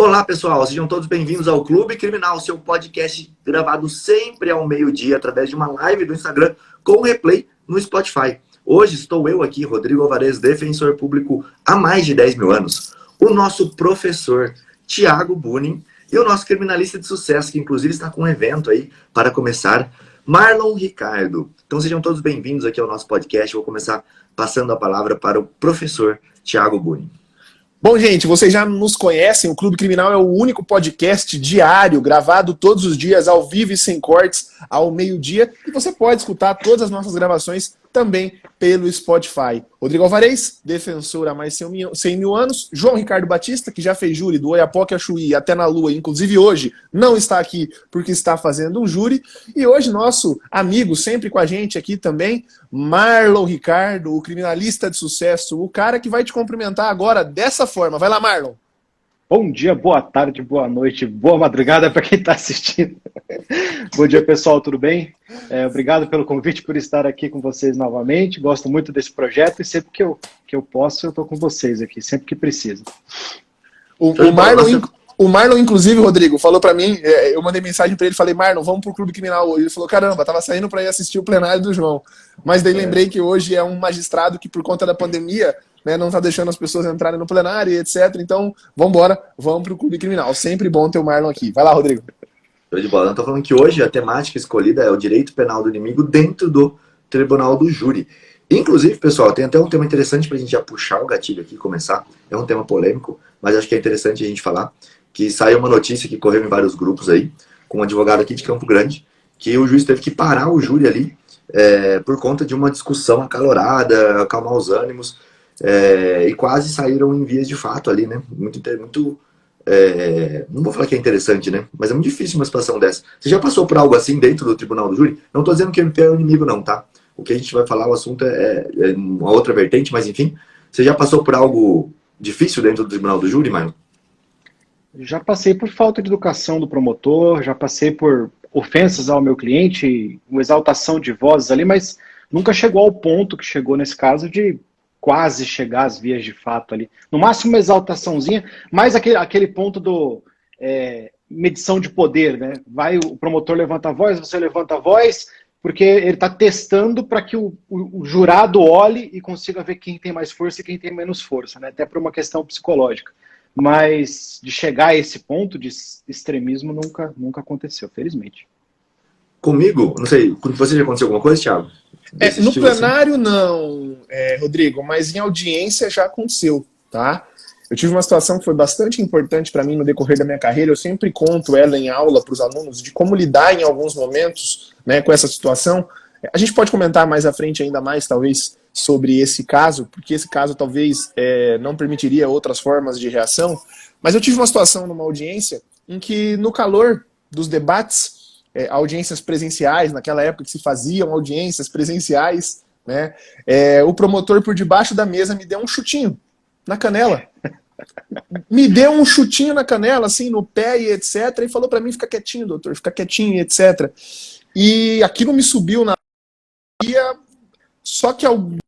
Olá, pessoal, sejam todos bem-vindos ao Clube Criminal, seu podcast gravado sempre ao meio-dia através de uma live do Instagram com replay no Spotify. Hoje estou eu aqui, Rodrigo Alvarez, defensor público há mais de 10 mil anos, o nosso professor Thiago Bunin e o nosso criminalista de sucesso, que inclusive está com um evento aí para começar, Marlon Ricardo. Então sejam todos bem-vindos aqui ao nosso podcast. Vou começar passando a palavra para o professor Thiago Bunin. Bom, gente, vocês já nos conhecem, o Clube Criminal é o único podcast diário, gravado todos os dias, ao vivo e sem cortes, ao meio-dia, e você pode escutar todas as nossas gravações também pelo Spotify. Rodrigo Alvarez, defensor há mais de 100 mil anos, João Ricardo Batista, que já fez júri do Oiapoque a Chuí até na Lua, inclusive hoje não está aqui porque está fazendo um júri, e hoje nosso amigo, sempre com a gente aqui também, Marlon Ricardo, o criminalista de sucesso, o cara que vai te cumprimentar agora dessa forma. Vai lá, Marlon. Bom dia, boa tarde, boa noite, boa madrugada para quem está assistindo. Bom dia, pessoal, tudo bem? Obrigado pelo convite, por estar aqui com vocês novamente. Gosto muito desse projeto e sempre que eu posso, eu estou com vocês aqui, sempre que precisa. O Marlon, inclusive, Rodrigo, falou para mim, eu mandei mensagem para ele, falei, Marlon, vamos pro Clube Criminal hoje. Ele falou, caramba, tava saindo para ir assistir o plenário do João. Mas daí lembrei que hoje é um magistrado que, por conta da pandemia, né, não tá deixando as pessoas entrarem no plenário e etc. Então, vamos pro Clube Criminal. Sempre bom ter o Marlon aqui. Vai lá, Rodrigo. Show de bola. Eu tô falando que hoje a temática escolhida é o direito penal do inimigo dentro do tribunal do júri. Inclusive, pessoal, tem até um tema interessante pra gente já puxar o gatilho aqui e começar. É um tema polêmico, mas acho que é interessante a gente falar que saiu uma notícia que correu em vários grupos aí, com um advogado aqui de Campo Grande, que o juiz teve que parar o júri ali por conta de uma discussão acalorada, acalmar os ânimos, e quase saíram em vias de fato ali, né? Não vou falar que é interessante, né? Mas é muito difícil uma situação dessa. Você já passou por algo assim dentro do tribunal do júri? Não tô dizendo que ele é o inimigo não, tá? O que a gente vai falar, o assunto é uma outra vertente, mas enfim. Você já passou por algo difícil dentro do tribunal do júri, Marlon? Já passei por falta de educação do promotor, já passei por ofensas ao meu cliente, uma exaltação de vozes ali, mas nunca chegou ao ponto que chegou nesse caso de quase chegar às vias de fato ali. No máximo uma exaltaçãozinha, mas aquele ponto do medição de poder, né? Vai, o promotor levanta a voz, você levanta a voz, porque ele está testando para que o jurado olhe e consiga ver quem tem mais força e quem tem menos força, né? Até por uma questão psicológica. Mas de chegar a esse ponto de extremismo nunca aconteceu, felizmente. Comigo, não sei, com você já aconteceu alguma coisa, Thiago? No plenário assim? Não, Rodrigo, mas em audiência já aconteceu, tá? Eu tive uma situação que foi bastante importante para mim no decorrer da minha carreira, eu sempre conto ela em aula para os alunos, de como lidar em alguns momentos, né, com essa situação. A gente pode comentar mais à frente ainda mais, talvez, sobre esse caso, porque esse caso talvez não permitiria outras formas de reação, mas eu tive uma situação numa audiência em que, no calor dos debates, audiências presenciais, naquela época que se faziam audiências presenciais, né, o promotor por debaixo da mesa me deu um chutinho na canela. Me deu um chutinho na canela, assim, no pé e etc, e falou para mim, fica quietinho, doutor, fica quietinho e etc. E aquilo me subiu na... Só que alguma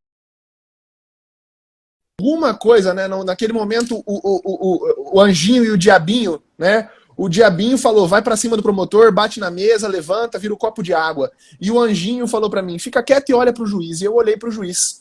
coisa, né? Naquele momento, o anjinho e o diabinho, né? O diabinho falou, vai pra cima do promotor, bate na mesa, levanta, vira um copo de água. E o anjinho falou pra mim, fica quieto e olha pro juiz. E eu olhei pro juiz.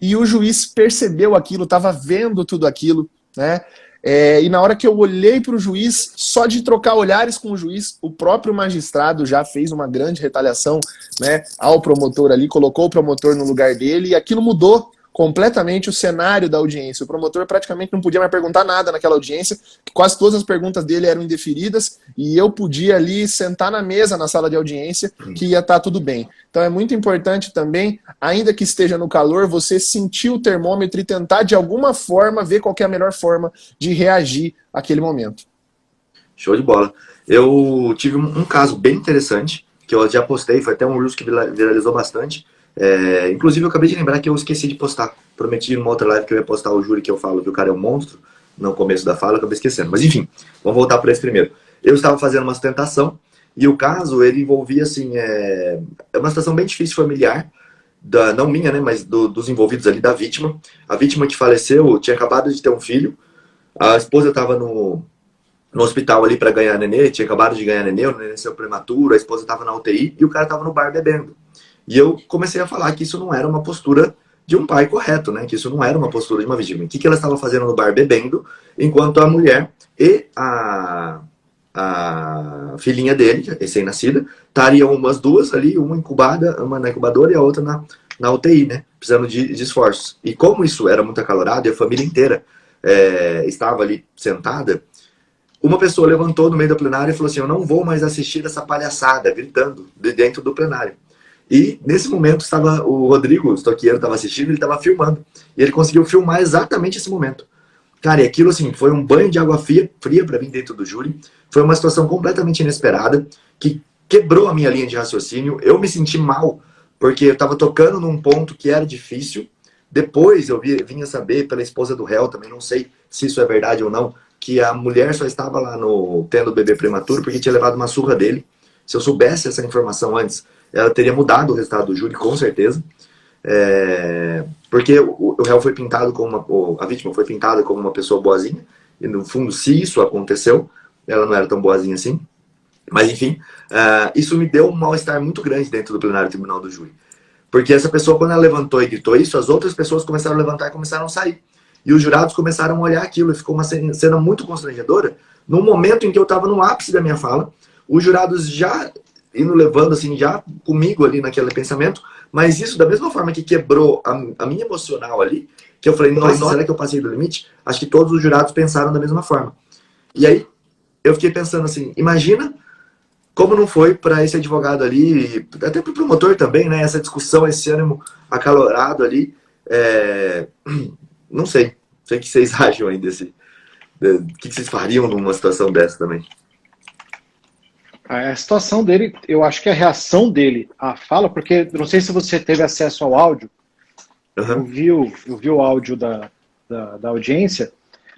E o juiz percebeu aquilo, tava vendo tudo aquilo, né? E na hora que eu olhei pro juiz, só de trocar olhares com o juiz, o próprio magistrado já fez uma grande retaliação, né, ao promotor ali, colocou o promotor no lugar dele, e aquilo mudou completamente o cenário da audiência. O promotor praticamente não podia mais perguntar nada naquela audiência, quase todas as perguntas dele eram indeferidas, e eu podia ali sentar na mesa na sala de audiência, que ia estar tudo bem. Então é muito importante também, ainda que esteja no calor, você sentir o termômetro e tentar de alguma forma ver qual que é a melhor forma de reagir àquele momento. Show de bola. Eu tive um caso bem interessante, que eu já postei, foi até um Reels que viralizou bastante. Inclusive eu acabei de lembrar que eu esqueci de postar. Prometi numa outra live que eu ia postar o júri que eu falo que o cara é um monstro. No começo da fala, eu acabei esquecendo. Mas enfim, vamos voltar para esse primeiro. Eu estava fazendo uma sustentação e o caso, ele envolvia assim, uma situação bem difícil familiar, não minha, né, mas dos envolvidos ali, da vítima. A vítima que faleceu tinha acabado de ter um filho. A esposa estava no no hospital ali para ganhar nenê, tinha acabado de ganhar nenê, o nenê nasceu prematuro, a esposa estava na UTI e o cara estava no bar bebendo. E eu comecei a falar que isso não era uma postura de um pai correto, né? Que isso não era uma postura de uma vítima. O que ela estava fazendo no bar bebendo, enquanto a mulher e a filhinha dele, recém-nascida, estariam umas duas ali, uma incubada, uma na incubadora e a outra na UTI, né? Precisando de esforços. E como isso era muito acalorado e a família inteira estava ali sentada, uma pessoa levantou no meio da plenária e falou assim: eu não vou mais assistir essa palhaçada, gritando de dentro do plenário. E nesse momento estava o Rodrigo, o estoqueiro, estava assistindo, ele estava filmando. E ele conseguiu filmar exatamente esse momento. Cara, e aquilo assim, foi um banho de água fria para mim dentro do júri. Foi uma situação completamente inesperada, que quebrou a minha linha de raciocínio. Eu me senti mal, porque eu estava tocando num ponto que era difícil. Depois eu vinha saber pela esposa do réu, também não sei se isso é verdade ou não, que a mulher só estava lá tendo bebê prematuro porque tinha levado uma surra dele. Se eu soubesse essa informação antes, ela teria mudado o resultado do júri, com certeza. Porque o réu foi pintado como a vítima foi pintada como uma pessoa boazinha. E no fundo, se isso aconteceu, ela não era tão boazinha assim. Mas enfim, isso me deu um mal-estar muito grande dentro do plenário tribunal do júri. Porque essa pessoa, quando ela levantou e gritou isso, as outras pessoas começaram a levantar e começaram a sair. E os jurados começaram a olhar aquilo, e ficou uma cena muito constrangedora. No momento em que eu estava no ápice da minha fala, os jurados já indo levando assim, já comigo ali naquele pensamento, mas isso da mesma forma que quebrou a minha emocional ali, que eu falei, nossa, será que eu passei do limite? Acho que todos os jurados pensaram da mesma forma. E aí, eu fiquei pensando assim, imagina como não foi para esse advogado ali, até para o promotor também, né? Essa discussão, esse ânimo acalorado ali. Não sei o que vocês acham aí desse. O que vocês fariam numa situação dessa também? A situação dele, eu acho que a reação dele à fala, porque não sei se você teve acesso ao áudio, eu vi o áudio da audiência,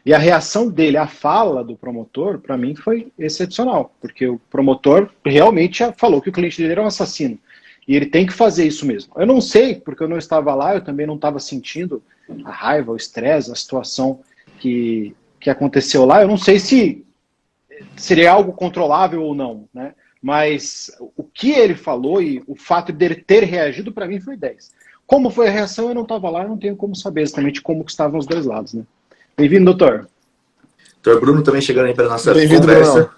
e a reação dele à fala do promotor, para mim, foi excepcional, porque o promotor realmente falou que o cliente dele era um assassino, e ele tem que fazer isso mesmo. Eu não sei, porque eu não estava lá, eu também não estava sentindo a raiva, o estresse, a situação que aconteceu lá, eu não sei se seria algo controlável ou não, né? Mas o que ele falou e o fato dele ter reagido, para mim, foi 10. Como foi a reação, eu não estava lá, eu não tenho como saber exatamente como que estavam os dois lados, né? Bem-vindo, doutor. Doutor Bruno também chegando aí para nossa conversa. Bruno.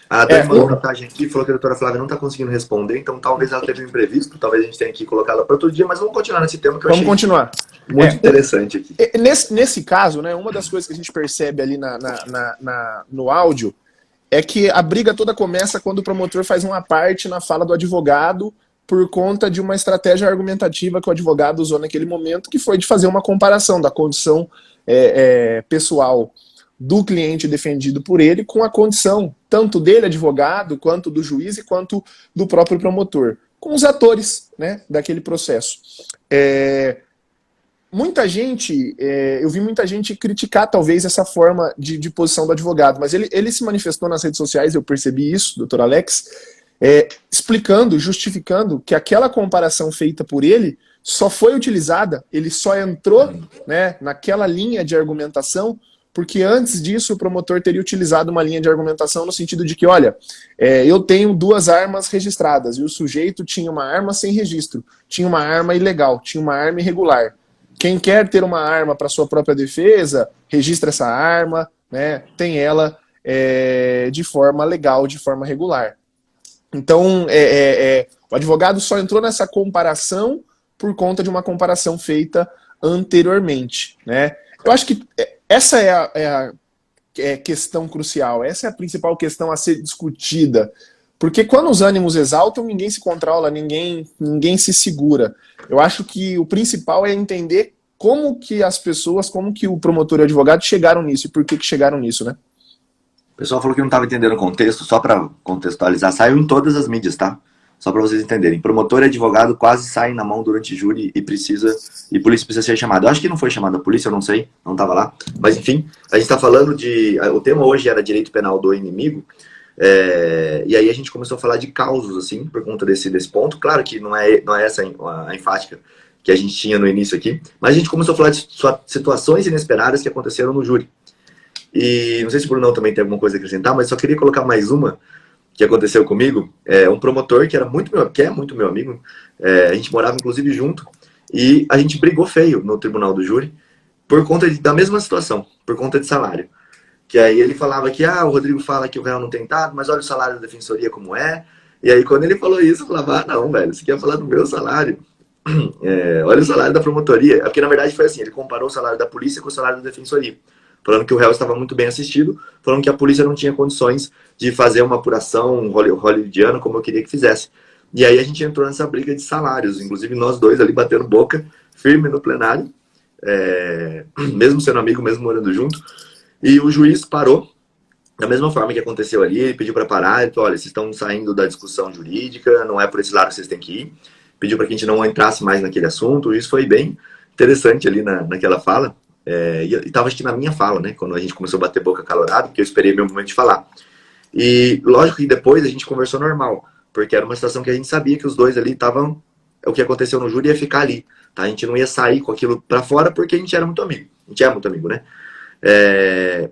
A Dani mandou mensagem aqui, falou que a doutora Flávia não está conseguindo responder, então talvez ela teve um imprevisto, talvez a gente tenha que colocá-la para outro dia, mas vamos continuar nesse tema que eu achei continuar. Muito interessante aqui. Nesse caso, né, uma das coisas que a gente percebe ali no áudio é que a briga toda começa quando o promotor faz uma parte na fala do advogado por conta de uma estratégia argumentativa que o advogado usou naquele momento, que foi de fazer uma comparação da condição pessoal do cliente defendido por ele com a condição tanto dele, advogado, quanto do juiz e quanto do próprio promotor, com os atores, né, daquele processo. Muita gente, eu vi muita gente criticar talvez essa forma de posição do advogado, mas ele se manifestou nas redes sociais, eu percebi isso, doutor Alex, explicando, justificando que aquela comparação feita por ele só foi utilizada, ele só entrou, né, naquela linha de argumentação, porque antes disso o promotor teria utilizado uma linha de argumentação no sentido de que, olha, eu tenho 2 armas registradas, e o sujeito tinha uma arma sem registro, tinha uma arma ilegal, tinha uma arma irregular. Quem quer ter uma arma para sua própria defesa, registra essa arma, né, tem ela de forma legal, de forma regular. Então, o advogado só entrou nessa comparação por conta de uma comparação feita anteriormente, né? Eu acho que essa é a questão crucial, essa é a principal questão a ser discutida. Porque quando os ânimos exaltam, ninguém se controla, ninguém se segura. Eu acho que o principal é entender como que as pessoas, como que o promotor e o advogado chegaram nisso e por que chegaram nisso, né? O pessoal falou que não estava entendendo o contexto, só para contextualizar, saiu em todas as mídias, tá? Só para vocês entenderem. Promotor e advogado quase saem na mão durante júri e polícia precisa ser chamada. Eu acho que não foi chamada a polícia, eu não sei, não estava lá. Mas enfim, a gente está falando o tema hoje era direito penal do inimigo. E aí a gente começou a falar de causos, assim, por conta desse ponto. Claro que não é essa a enfática que a gente tinha no início aqui, mas a gente começou a falar de situações inesperadas que aconteceram no júri. E não sei se o Brunão também tem alguma coisa a acrescentar, mas só queria colocar mais uma que aconteceu comigo. Um promotor que é muito meu amigo, a gente morava inclusive junto, e a gente brigou feio no tribunal do júri por conta da mesma situação, por conta de salário. Que aí ele falava que, o Rodrigo fala que o réu não tem dado, mas olha o salário da defensoria como é. E aí quando ele falou isso, eu falava, não, velho, você quer falar do meu salário? Olha o salário da promotoria. Porque na verdade foi assim, ele comparou o salário da polícia com o salário da defensoria. Falando que o réu estava muito bem assistido, falando que a polícia não tinha condições de fazer uma apuração hollywoodiana como eu queria que fizesse. E aí a gente entrou nessa briga de salários, inclusive nós dois ali batendo boca, firme no plenário, mesmo sendo amigo, mesmo morando junto. E o juiz parou, da mesma forma que aconteceu ali, ele pediu para parar, ele falou, olha, vocês estão saindo da discussão jurídica, não é por esse lado que vocês têm que ir. Pediu para que a gente não entrasse mais naquele assunto, isso foi bem interessante ali naquela fala. E estava acho que na minha fala, né, quando a gente começou a bater boca calorado, porque eu esperei meu momento de falar. E lógico que depois a gente conversou normal, porque era uma situação que a gente sabia que os dois ali estavam, o que aconteceu no júri ia ficar ali, tá? A gente não ia sair com aquilo para fora porque a gente era muito amigo, né?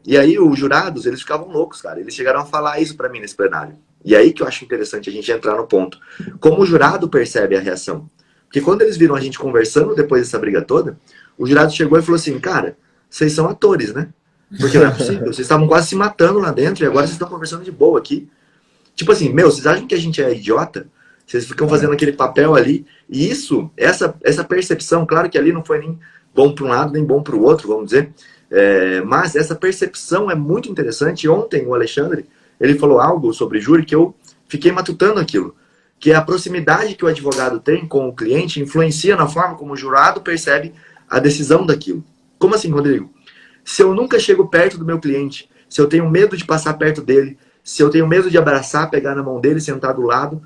E aí os jurados, eles ficavam loucos, cara, eles chegaram a falar isso para mim nesse plenário. E aí que eu acho interessante a gente entrar no ponto. Como o jurado percebe a reação? Porque quando eles viram a gente conversando depois dessa briga toda, o jurado chegou e falou assim, cara, vocês são atores, né? Porque não é possível, vocês estavam quase se matando lá dentro e agora vocês estão conversando de boa aqui. Tipo assim, vocês acham que a gente é idiota? Vocês ficam fazendo aquele papel ali. E isso, essa percepção, claro que ali não foi nem bom para um lado, nem bom para o outro, vamos dizer. Mas essa percepção é muito interessante. Ontem o Alexandre, ele falou algo sobre júri que eu fiquei matutando aquilo. Que é a proximidade que o advogado tem com o cliente influencia na forma como o jurado percebe a decisão daquilo. Como assim, Rodrigo? Se eu nunca chego perto do meu cliente, se eu tenho medo de passar perto dele, se eu tenho medo de abraçar, pegar na mão dele, sentar do lado,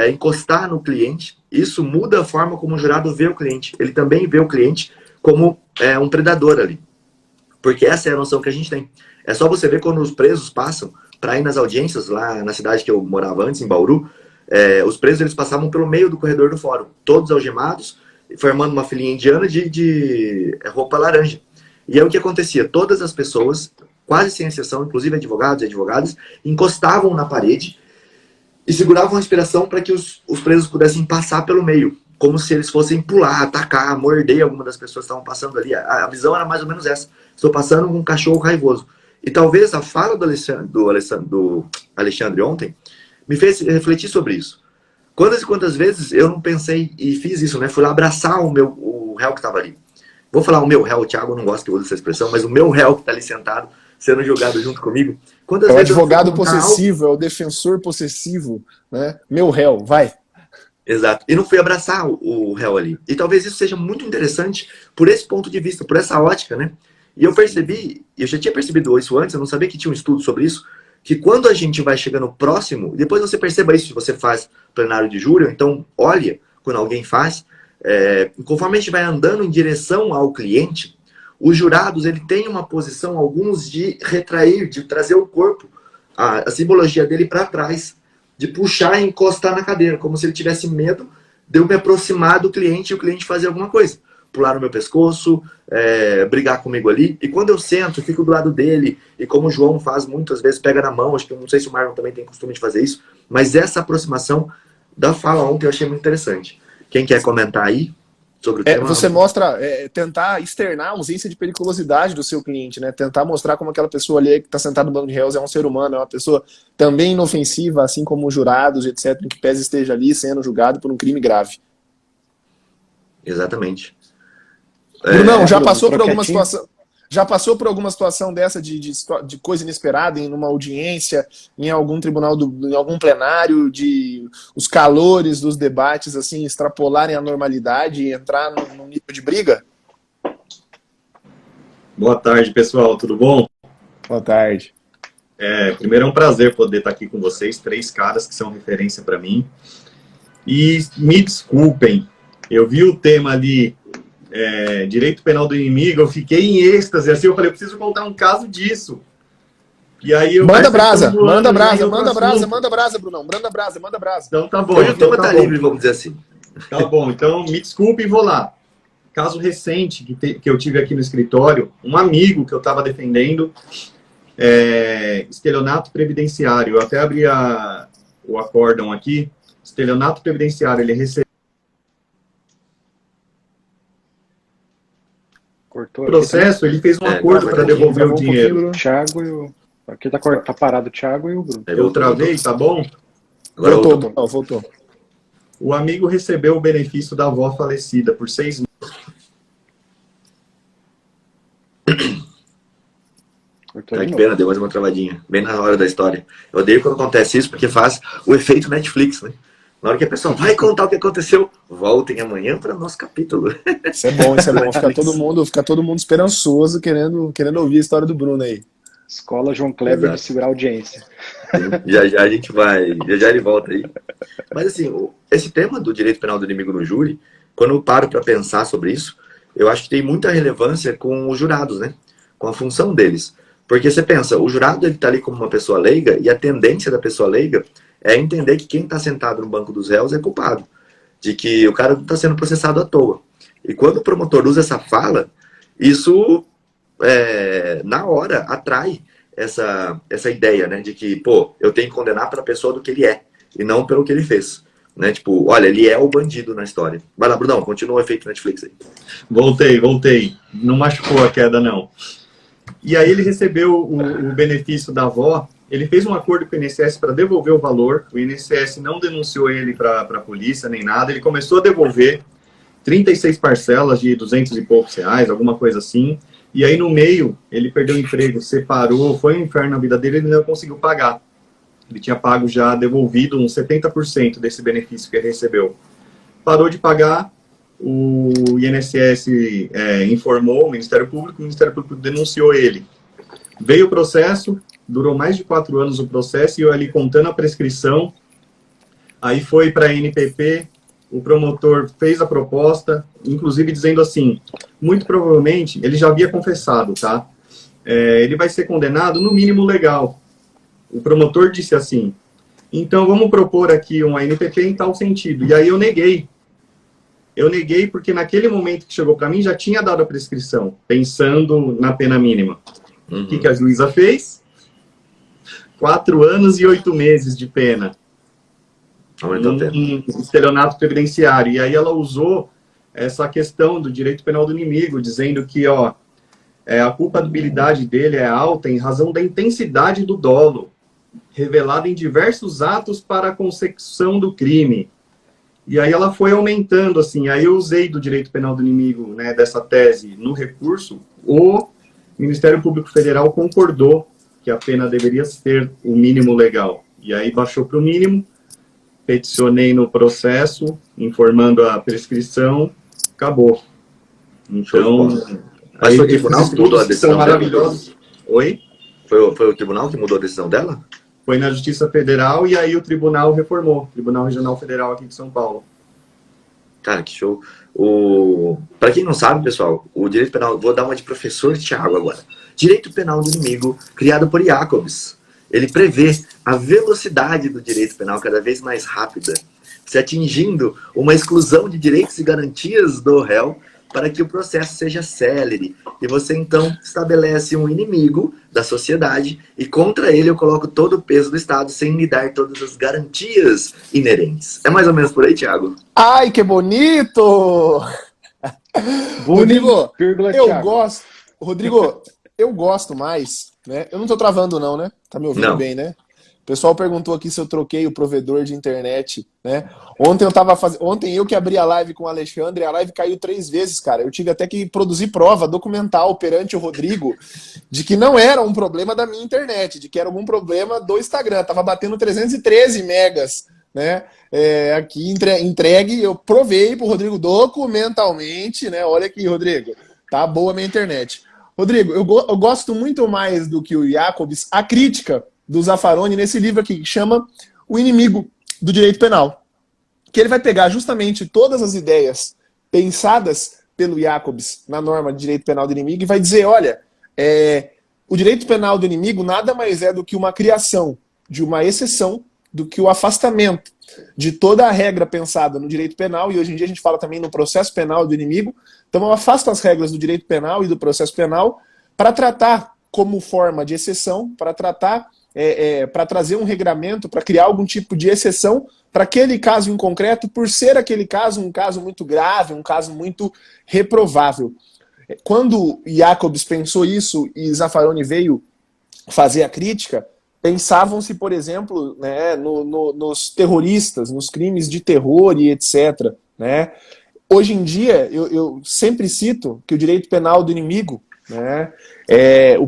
encostar no cliente, isso muda a forma como o jurado vê o cliente. Ele também vê o cliente como um predador ali. Porque essa é a noção que a gente tem. É só você ver quando os presos passam para ir nas audiências, lá na cidade que eu morava antes, em Bauru, os presos eles passavam pelo meio do corredor do fórum, todos algemados, formando uma filinha indiana de roupa laranja. E aí o que acontecia? Todas as pessoas, quase sem exceção, inclusive advogados e advogadas, encostavam na parede e seguravam a respiração para que os presos pudessem passar pelo meio, como se eles fossem pular, atacar, morder alguma das pessoas que estavam passando ali. A visão era mais ou menos essa. Estou passando com um cachorro raivoso. E talvez a fala do Alexandre ontem me fez refletir sobre isso. Quantas e quantas vezes eu não pensei e fiz isso, né? Fui lá abraçar o réu que estava ali. Vou falar o meu réu, o Thiago não gosta que eu use essa expressão, mas o meu réu que está ali sentado, sendo julgado junto comigo. É o advogado possessivo, é o defensor possessivo, né? Meu réu, vai. Exato. E não fui abraçar o réu ali. E talvez isso seja muito interessante por esse ponto de vista, por essa ótica, né? E eu percebi, eu já tinha percebido isso antes, eu não sabia que tinha um estudo sobre isso, que quando a gente vai chegando próximo, depois você perceba isso se você faz plenário de júri, então olha quando alguém faz, conforme a gente vai andando em direção ao cliente, os jurados ele tem uma posição, alguns de retrair, de trazer o corpo, a simbologia dele para trás, de puxar e encostar na cadeira, como se ele tivesse medo de eu me aproximar do cliente e o cliente fazer alguma coisa. Pular no meu pescoço, brigar comigo ali. E quando eu sento, fico do lado dele, e como o João faz muitas vezes, pega na mão, acho que eu não sei se o Marlon também tem costume de fazer isso, mas essa aproximação da fala ontem eu achei muito interessante. Quem quer comentar aí sobre o tema? Você mostra, tentar externar a ausência de periculosidade do seu cliente, né? Tentar mostrar como aquela pessoa ali que está sentada no banco de réus é um ser humano, é uma pessoa também inofensiva, assim como os jurados, etc., em que pese esteja ali sendo julgado por um crime grave. Exatamente. Brunão, já passou por alguma situação? Já passou por alguma situação dessa de coisa inesperada em uma audiência, em algum tribunal, em algum plenário, de os calores dos debates assim extrapolarem a normalidade e entrar num nível de briga? Boa tarde, pessoal. Tudo bom? Boa tarde. Primeiro é um prazer poder estar aqui com vocês, 3 caras que são referência para mim. E me desculpem, eu vi o tema ali, direito penal do inimigo, eu fiquei em êxtase, assim, eu falei, eu preciso contar um caso disso. E aí eu... Manda brasa, Brunão, manda brasa. Então tá bom. Hoje o tema tá livre, vamos dizer assim. Tá bom, então me desculpe e vou lá. Caso recente que eu tive aqui no escritório, um amigo que eu estava defendendo, estelionato previdenciário. Eu até abri o acórdão aqui. Estelionato previdenciário, ele recebeu Cortou o processo, ele fez um acordo para devolver o dinheiro. O Thiago aqui tá parado o Thiago e o Bruno. Eu travei, tá bom? Agora Voltou. O amigo recebeu o benefício da avó falecida por 6 meses. Ai, que pena, deu mais uma travadinha. Bem na hora da história. Eu odeio quando acontece isso, porque faz o efeito Netflix, né? Na hora que a pessoa vai contar o que aconteceu, voltem amanhã para o nosso capítulo. Isso é bom. Fica todo mundo esperançoso, querendo ouvir a história do Bruno aí. Escola João Kleber Exato. de segurar a audiência. Já a gente vai, já ele volta aí. Mas assim, esse tema do direito penal do inimigo no júri, quando eu paro para pensar sobre isso, eu acho que tem muita relevância com os jurados, né? Com a função deles. Porque você pensa, o jurado ele está ali como uma pessoa leiga, e a tendência da pessoa leiga é entender que quem está sentado no banco dos réus é culpado. De que o cara não está sendo processado à toa. E quando o promotor usa essa fala, isso, na hora, atrai essa ideia, né? De que, pô, eu tenho que condenar pela pessoa do que ele é, e não pelo que ele fez. Né? Tipo, olha, ele é o bandido na história. Vai lá, Brunão, continua o efeito Netflix aí. Voltei. Não machucou a queda, não. E aí ele recebeu o benefício da avó. Ele fez um acordo com o INSS para devolver o valor. O INSS não denunciou ele para a polícia nem nada. Ele começou a devolver 36 parcelas de 200 e poucos reais, alguma coisa assim. E aí no meio ele perdeu o emprego, separou, foi um inferno na vida dele, ele não conseguiu pagar. Ele tinha pago já, devolvido uns 70% desse benefício que ele recebeu. Parou de pagar, o INSS informou o Ministério Público denunciou ele. Veio o processo, durou mais de 4 anos o processo, e eu ali contando a prescrição, aí foi para a NPP, o promotor fez a proposta, inclusive dizendo assim, muito provavelmente, ele já havia confessado, tá? Ele vai ser condenado no mínimo legal. O promotor disse assim, então vamos propor aqui uma NPP em tal sentido. E aí eu neguei. Eu neguei porque naquele momento que chegou para mim já tinha dado a prescrição, pensando na pena mínima. Uhum. O que a juíza fez? 4 anos e 8 meses de pena. Aumentou o tempo. Em estelionato previdenciário. E aí ela usou essa questão do direito penal do inimigo, dizendo que a culpabilidade dele é alta em razão da intensidade do dolo, revelada em diversos atos para a consecução do crime. E aí ela foi aumentando, assim, aí eu usei do direito penal do inimigo, né, dessa tese no recurso, o Ministério Público Federal concordou que a pena deveria ser o mínimo legal. E aí baixou para o mínimo, peticionei no processo, informando a prescrição, acabou. Então, mas foi o tribunal que mudou a decisão dela? Oi? Foi o tribunal que mudou a decisão dela? Foi na Justiça Federal e aí o tribunal reformou. Tribunal Regional Federal aqui de São Paulo. Cara, que show. Para quem não sabe, pessoal, o direito penal... Vou dar uma de professor Thiago agora. Direito penal do inimigo, criado por Jacobs. Ele prevê a velocidade do direito penal cada vez mais rápida, se atingindo uma exclusão de direitos e garantias do réu para que o processo seja célere. E você, então, estabelece um inimigo da sociedade e contra ele eu coloco todo o peso do Estado sem lhe dar todas as garantias inerentes. É mais ou menos por aí, Thiago? Ai, que bonito! Rodrigo, eu gosto mais, né? Eu não tô travando não, né? Tá me ouvindo bem, né? O pessoal perguntou aqui se eu troquei o provedor de internet, né? Ontem eu que abri a live com o Alexandre, a live caiu 3 vezes, cara. Eu tive até que produzir prova documental perante o Rodrigo de que não era um problema da minha internet, de que era algum problema do Instagram. Tava batendo 313 megas, né? Aqui entregue, eu provei pro Rodrigo documentalmente, né? Olha aqui, Rodrigo, tá boa a minha internet. Rodrigo, eu gosto muito mais do que o Jacobs, a crítica do Zaffaroni nesse livro aqui, que chama O Inimigo do Direito Penal. Que ele vai pegar justamente todas as ideias pensadas pelo Jacobs na norma de direito penal do inimigo e vai dizer, olha, o direito penal do inimigo nada mais é do que uma criação de uma exceção, do que o afastamento de toda a regra pensada no direito penal, e hoje em dia a gente fala também no processo penal do inimigo. Então eu afasto as regras do direito penal e do processo penal para tratar como forma de exceção, para tratar, para trazer um regramento, para criar algum tipo de exceção para aquele caso em concreto, por ser aquele caso um caso muito grave, um caso muito reprovável. Quando Jacobs pensou isso e Zaffaroni veio fazer a crítica, pensavam-se, por exemplo, né, nos terroristas, nos crimes de terror e etc. Né? Hoje em dia, eu sempre cito que o direito penal do inimigo, né,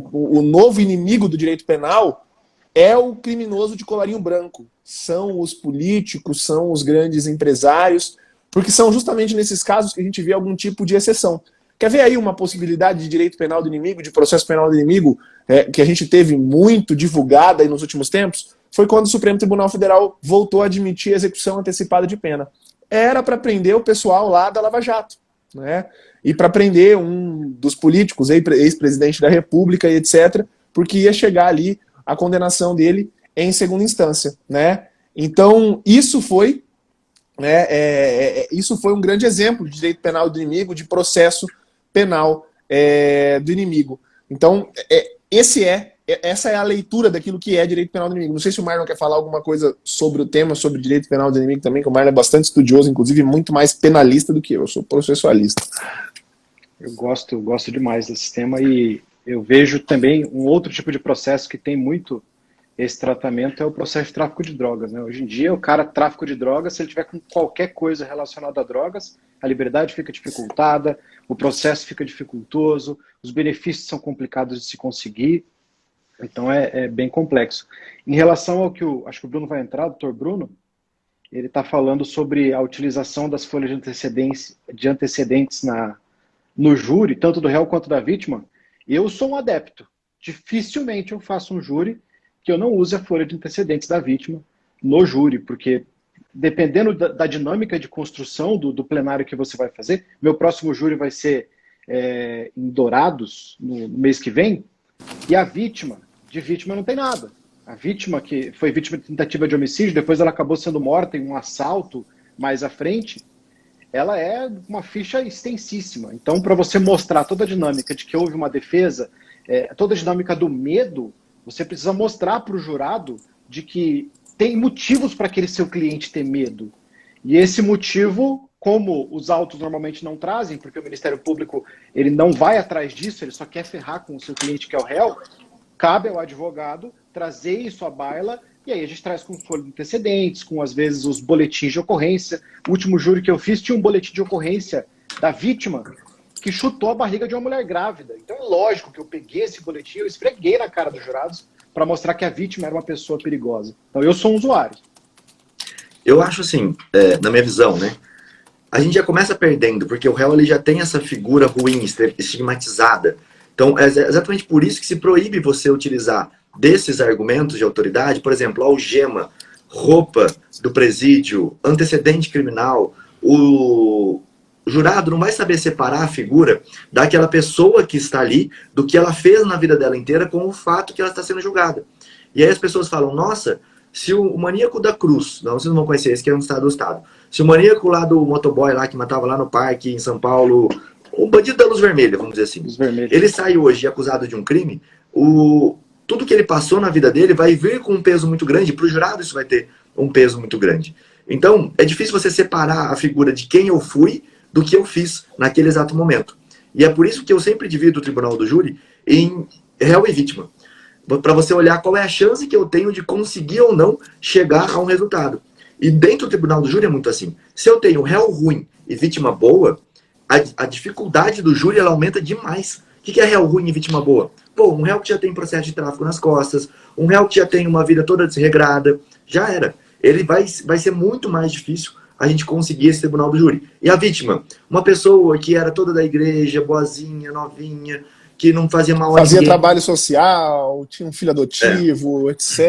o novo inimigo do direito penal é o criminoso de colarinho branco. São os políticos, são os grandes empresários, porque são justamente nesses casos que a gente vê algum tipo de exceção. Quer ver aí uma possibilidade de direito penal do inimigo, de processo penal do inimigo, que a gente teve muito divulgada aí nos últimos tempos? Foi quando o Supremo Tribunal Federal voltou a admitir a execução antecipada de pena. Era para prender o pessoal lá da Lava Jato, né? E para prender um dos políticos, ex-presidente da República e etc., porque ia chegar ali a condenação dele em segunda instância, né? Então, isso foi um grande exemplo de direito penal do inimigo, de processo penal do inimigo. Então, essa é a leitura daquilo que é direito penal do inimigo. Não sei se o Marlon quer falar alguma coisa sobre o tema, sobre direito penal do inimigo também, que o Marlon é bastante estudioso, inclusive muito mais penalista do que eu sou processualista. Eu gosto demais desse tema e eu vejo também um outro tipo de processo que tem muito esse tratamento, é o processo de tráfico de drogas. Né? Hoje em dia, o cara, tráfico de drogas, se ele tiver com qualquer coisa relacionada a drogas, a liberdade fica dificultada, o processo fica dificultoso, os benefícios são complicados de se conseguir, então é bem complexo. Em relação ao que acho que o Bruno vai entrar, o doutor Bruno, ele está falando sobre a utilização das folhas de antecedentes no júri, tanto do réu quanto da vítima. Eu sou um adepto. Dificilmente eu faço um júri que eu não use a folha de antecedentes da vítima no júri, porque dependendo da dinâmica de construção do plenário que você vai fazer, meu próximo júri vai ser em Dourados, no mês que vem, e a vítima, de vítima não tem nada. A vítima que foi vítima de tentativa de homicídio, depois ela acabou sendo morta em um assalto mais à frente, ela é uma ficha extensíssima. Então, para você mostrar toda a dinâmica de que houve uma defesa, toda a dinâmica do medo, você precisa mostrar para o jurado de que tem motivos para aquele seu cliente ter medo. E esse motivo, como os autos normalmente não trazem, porque o Ministério Público ele não vai atrás disso, ele só quer ferrar com o seu cliente que é o réu, cabe ao advogado trazer isso à baila, e aí a gente traz com folha de antecedentes, com às vezes os boletins de ocorrência. O último júri que eu fiz tinha um boletim de ocorrência da vítima que chutou a barriga de uma mulher grávida. Então é lógico que eu peguei esse boletim, eu esfreguei na cara dos jurados para mostrar que a vítima era uma pessoa perigosa. Então eu sou um usuário. Eu acho assim, na minha visão, né? A gente já começa perdendo, porque o réu ele já tem essa figura ruim, estigmatizada. Então é exatamente por isso que se proíbe você utilizar desses argumentos de autoridade, por exemplo, algema, roupa do presídio, antecedente criminal. O jurado não vai saber separar a figura daquela pessoa que está ali, do que ela fez na vida dela inteira com o fato que ela está sendo julgada. E aí as pessoas falam, nossa, se o maníaco da Cruz, não, vocês não vão conhecer, esse que é um estado do estado, se o maníaco lá do motoboy lá que matava lá no parque em São Paulo, o bandido da luz vermelha, vamos dizer assim, ele sai hoje acusado de um crime, tudo que ele passou na vida dele vai vir com um peso muito grande, para o jurado isso vai ter um peso muito grande. Então, é difícil você separar a figura de quem eu fui do que eu fiz naquele exato momento. E é por isso que eu sempre divido o tribunal do júri em réu e vítima. Para você olhar qual é a chance que eu tenho de conseguir ou não chegar a um resultado. E dentro do tribunal do júri é muito assim. Se eu tenho réu ruim e vítima boa, a dificuldade do júri ela aumenta demais. O que é réu ruim e vítima boa? Pô, um réu que já tem processo de tráfico nas costas, um réu que já tem uma vida toda desregrada, já era. Ele vai ser muito mais difícil a gente conseguir esse tribunal do júri. E a vítima? Uma pessoa que era toda da igreja, boazinha, novinha, que não fazia mal a ninguém. Fazia trabalho social, tinha um filho adotivo, etc.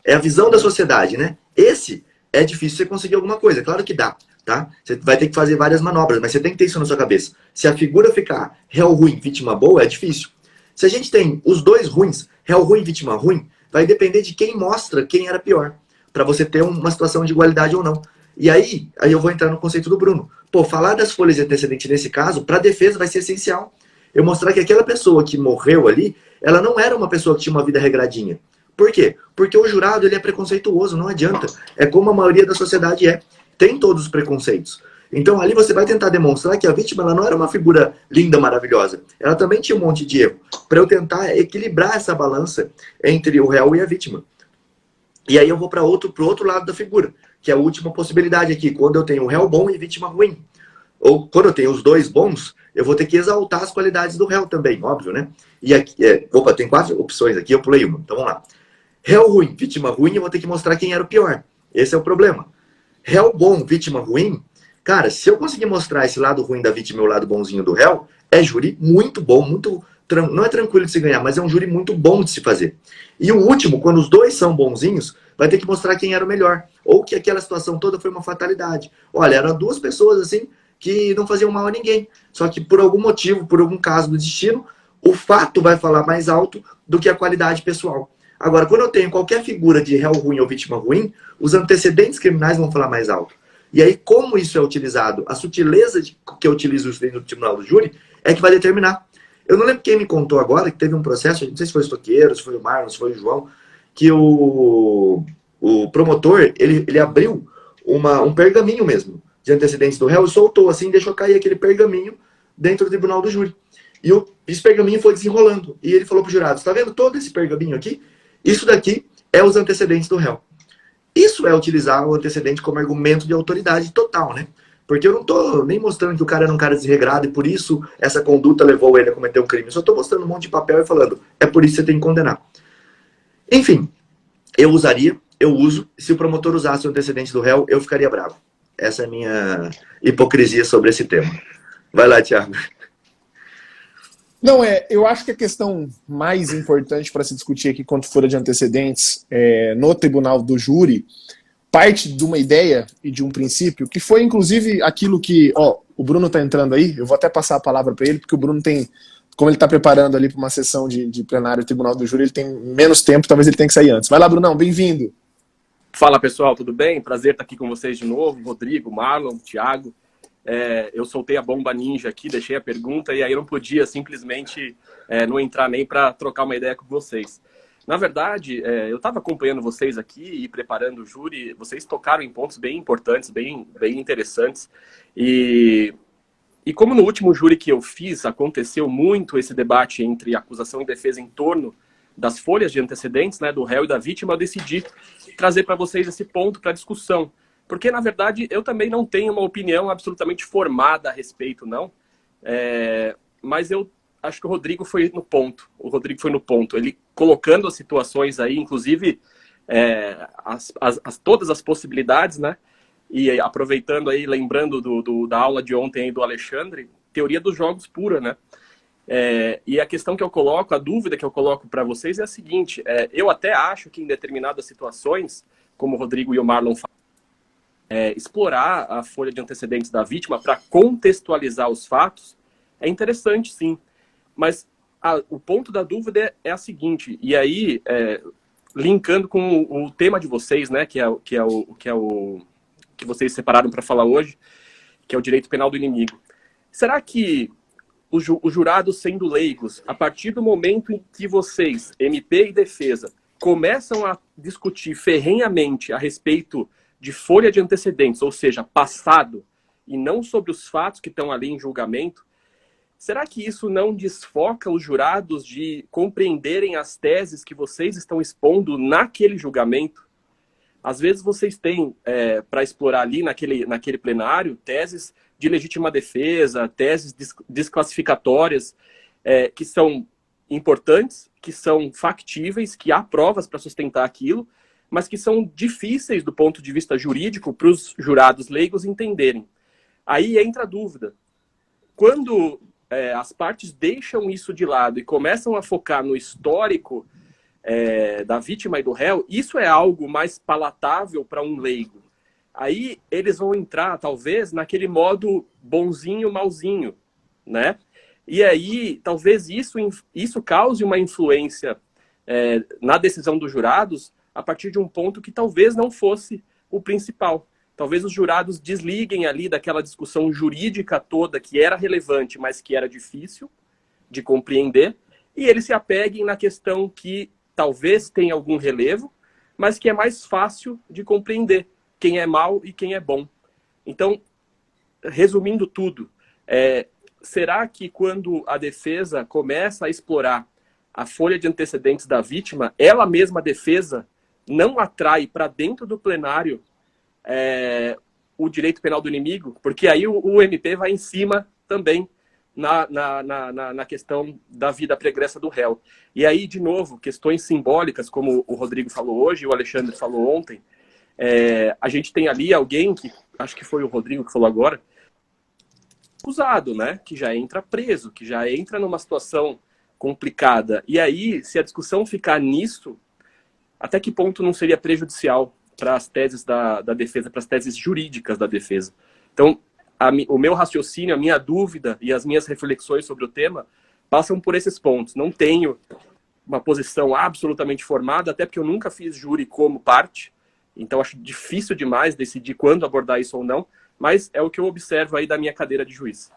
É a visão da sociedade, né? Esse é difícil você conseguir alguma coisa. Claro que dá, tá? Você vai ter que fazer várias manobras, mas você tem que ter isso na sua cabeça. Se a figura ficar réu ruim, vítima boa, é difícil. Se a gente tem os dois ruins, réu ruim, vítima ruim, vai depender de quem mostra quem era pior, para você ter uma situação de igualdade ou não. E aí eu vou entrar no conceito do Bruno. Pô, falar das folhas de antecedente nesse caso, para a defesa vai ser essencial. eu mostrar que aquela pessoa que morreu ali, ela não era uma pessoa que tinha uma vida regradinha. Por quê? Porque o jurado ele é preconceituoso, não adianta. É como a maioria da sociedade é. Tem todos os preconceitos. Então ali você vai tentar demonstrar que a vítima ela não era uma figura linda, maravilhosa. Ela também tinha um monte de erro. Para eu tentar equilibrar essa balança entre o réu e a vítima. E aí eu vou para pro outro lado da figura, que é a última possibilidade aqui, quando eu tenho um réu bom e vítima ruim. Ou quando eu tenho os dois bons, eu vou ter que exaltar as qualidades do réu também, óbvio, né? E aqui, tem 4 opções aqui, eu pulei uma. Então vamos lá. Réu ruim, vítima ruim, eu vou ter que mostrar quem era o pior. Esse é o problema. Réu bom, vítima ruim, cara, se eu conseguir mostrar esse lado ruim da vítima e o lado bonzinho do réu, é júri muito bom, não é tranquilo de se ganhar, mas é um júri muito bom de se fazer. E o último, quando os dois são bonzinhos, vai ter que mostrar quem era o melhor. Ou que aquela situação toda foi uma fatalidade. Olha, eram 2 pessoas assim que não faziam mal a ninguém. Só que por algum motivo, por algum caso do destino, o fato vai falar mais alto do que a qualidade pessoal. Agora, quando eu tenho qualquer figura de réu ruim ou vítima ruim, os antecedentes criminais vão falar mais alto. E aí, como isso é utilizado, a sutileza que eu utilizo isso no tribunal do júri é que vai determinar. Eu não lembro quem me contou agora que teve um processo, não sei se foi o Estoqueiro, se foi o Marlon, se foi o João, que o promotor, ele abriu um pergaminho mesmo de antecedentes do réu e soltou assim, deixou cair aquele pergaminho dentro do tribunal do júri. E esse pergaminho foi desenrolando. E ele falou para o jurado, está vendo todo esse pergaminho aqui? Isso daqui é os antecedentes do réu. Isso é utilizar o antecedente como argumento de autoridade total, né? Porque eu não estou nem mostrando que o cara era um cara desregrado e por isso essa conduta levou ele a cometer um crime. Eu só estou mostrando um monte de papel e falando, é por isso que você tem que condenar. Enfim, eu uso. Se o promotor usasse o antecedente do réu, eu ficaria bravo. Essa é a minha hipocrisia sobre esse tema. Vai lá, Thiago. Não, eu acho que a questão mais importante para se discutir aqui quanto for de antecedentes no tribunal do júri parte de uma ideia e de um princípio que foi inclusive aquilo que, o Bruno está entrando aí, eu vou até passar a palavra para ele, porque o Bruno tem, como ele está preparando ali para uma sessão de plenário do tribunal do júri, ele tem menos tempo, talvez ele tenha que sair antes. Vai lá, Brunão, bem-vindo. Fala, pessoal, tudo bem? Prazer estar aqui com vocês de novo, Rodrigo, Marlon, Thiago. Eu soltei a bomba ninja aqui, deixei a pergunta e aí eu não podia simplesmente não entrar nem para trocar uma ideia com vocês. Na verdade, eu estava acompanhando vocês aqui e preparando o júri, vocês tocaram em pontos bem importantes, bem interessantes. E como no último júri que eu fiz, aconteceu muito esse debate entre acusação e defesa em torno das folhas de antecedentes, né, do réu e da vítima, eu decidi trazer para vocês esse ponto para discussão. Porque, na verdade, eu também não tenho uma opinião absolutamente formada a respeito, não. Mas eu acho que o Rodrigo foi no ponto. Ele colocando as situações aí, inclusive todas as possibilidades, né? E aproveitando aí, lembrando da aula de ontem aí do Alexandre, teoria dos jogos pura, né? E a questão que eu coloco, a dúvida que eu coloco para vocês é a seguinte. Eu até acho que em determinadas situações, como o Rodrigo e o Marlon falam, explorar a folha de antecedentes da vítima para contextualizar os fatos é interessante, sim. Mas o ponto da dúvida é a seguinte, e aí, linkando com o tema de vocês, né, que vocês separaram para falar hoje, que é o direito penal do inimigo. Será que os jurados sendo leigos, a partir do momento em que vocês, MP e defesa, começam a discutir ferrenhamente a respeito de folha de antecedentes, ou seja, passado, e não sobre os fatos que estão ali em julgamento, será que isso não desfoca os jurados de compreenderem as teses que vocês estão expondo naquele julgamento? Às vezes vocês têm, para explorar ali naquele plenário, teses de legítima defesa, teses desclassificatórias, que são importantes, que são factíveis, que há provas para sustentar aquilo, mas que são difíceis do ponto de vista jurídico para os jurados leigos entenderem. Aí entra a dúvida. Quando as partes deixam isso de lado e começam a focar no histórico da vítima e do réu, isso é algo mais palatável para um leigo. Aí eles vão entrar, talvez, naquele modo bonzinho, malzinho, né? E aí, talvez isso cause uma influência na decisão dos jurados a partir de um ponto que talvez não fosse o principal. Talvez os jurados desliguem ali daquela discussão jurídica toda que era relevante, mas que era difícil, de compreender, e eles se apeguem na questão que talvez tenha algum relevo, mas que é mais fácil de compreender quem é mal e quem é bom. Então, resumindo tudo, será que quando a defesa começa a explorar a folha de antecedentes da vítima, ela mesma, a defesa, não atrai para dentro do plenário o direito penal do inimigo? Porque aí o MP vai em cima também na questão da vida pregressa do réu. E aí, de novo, questões simbólicas, como o Rodrigo falou hoje e o Alexandre falou ontem, a gente tem ali alguém, que acho que foi o Rodrigo que falou agora, acusado, né? Que já entra preso, que já entra numa situação complicada. E aí, se a discussão ficar nisso, até que ponto não seria prejudicial para as teses da defesa, para as teses jurídicas da defesa? Então, o meu raciocínio, a minha dúvida e as minhas reflexões sobre o tema passam por esses pontos. Não tenho uma posição absolutamente formada, até porque eu nunca fiz júri como parte, então acho difícil demais decidir quando abordar isso ou não, mas é o que eu observo aí da minha cadeira de juiz.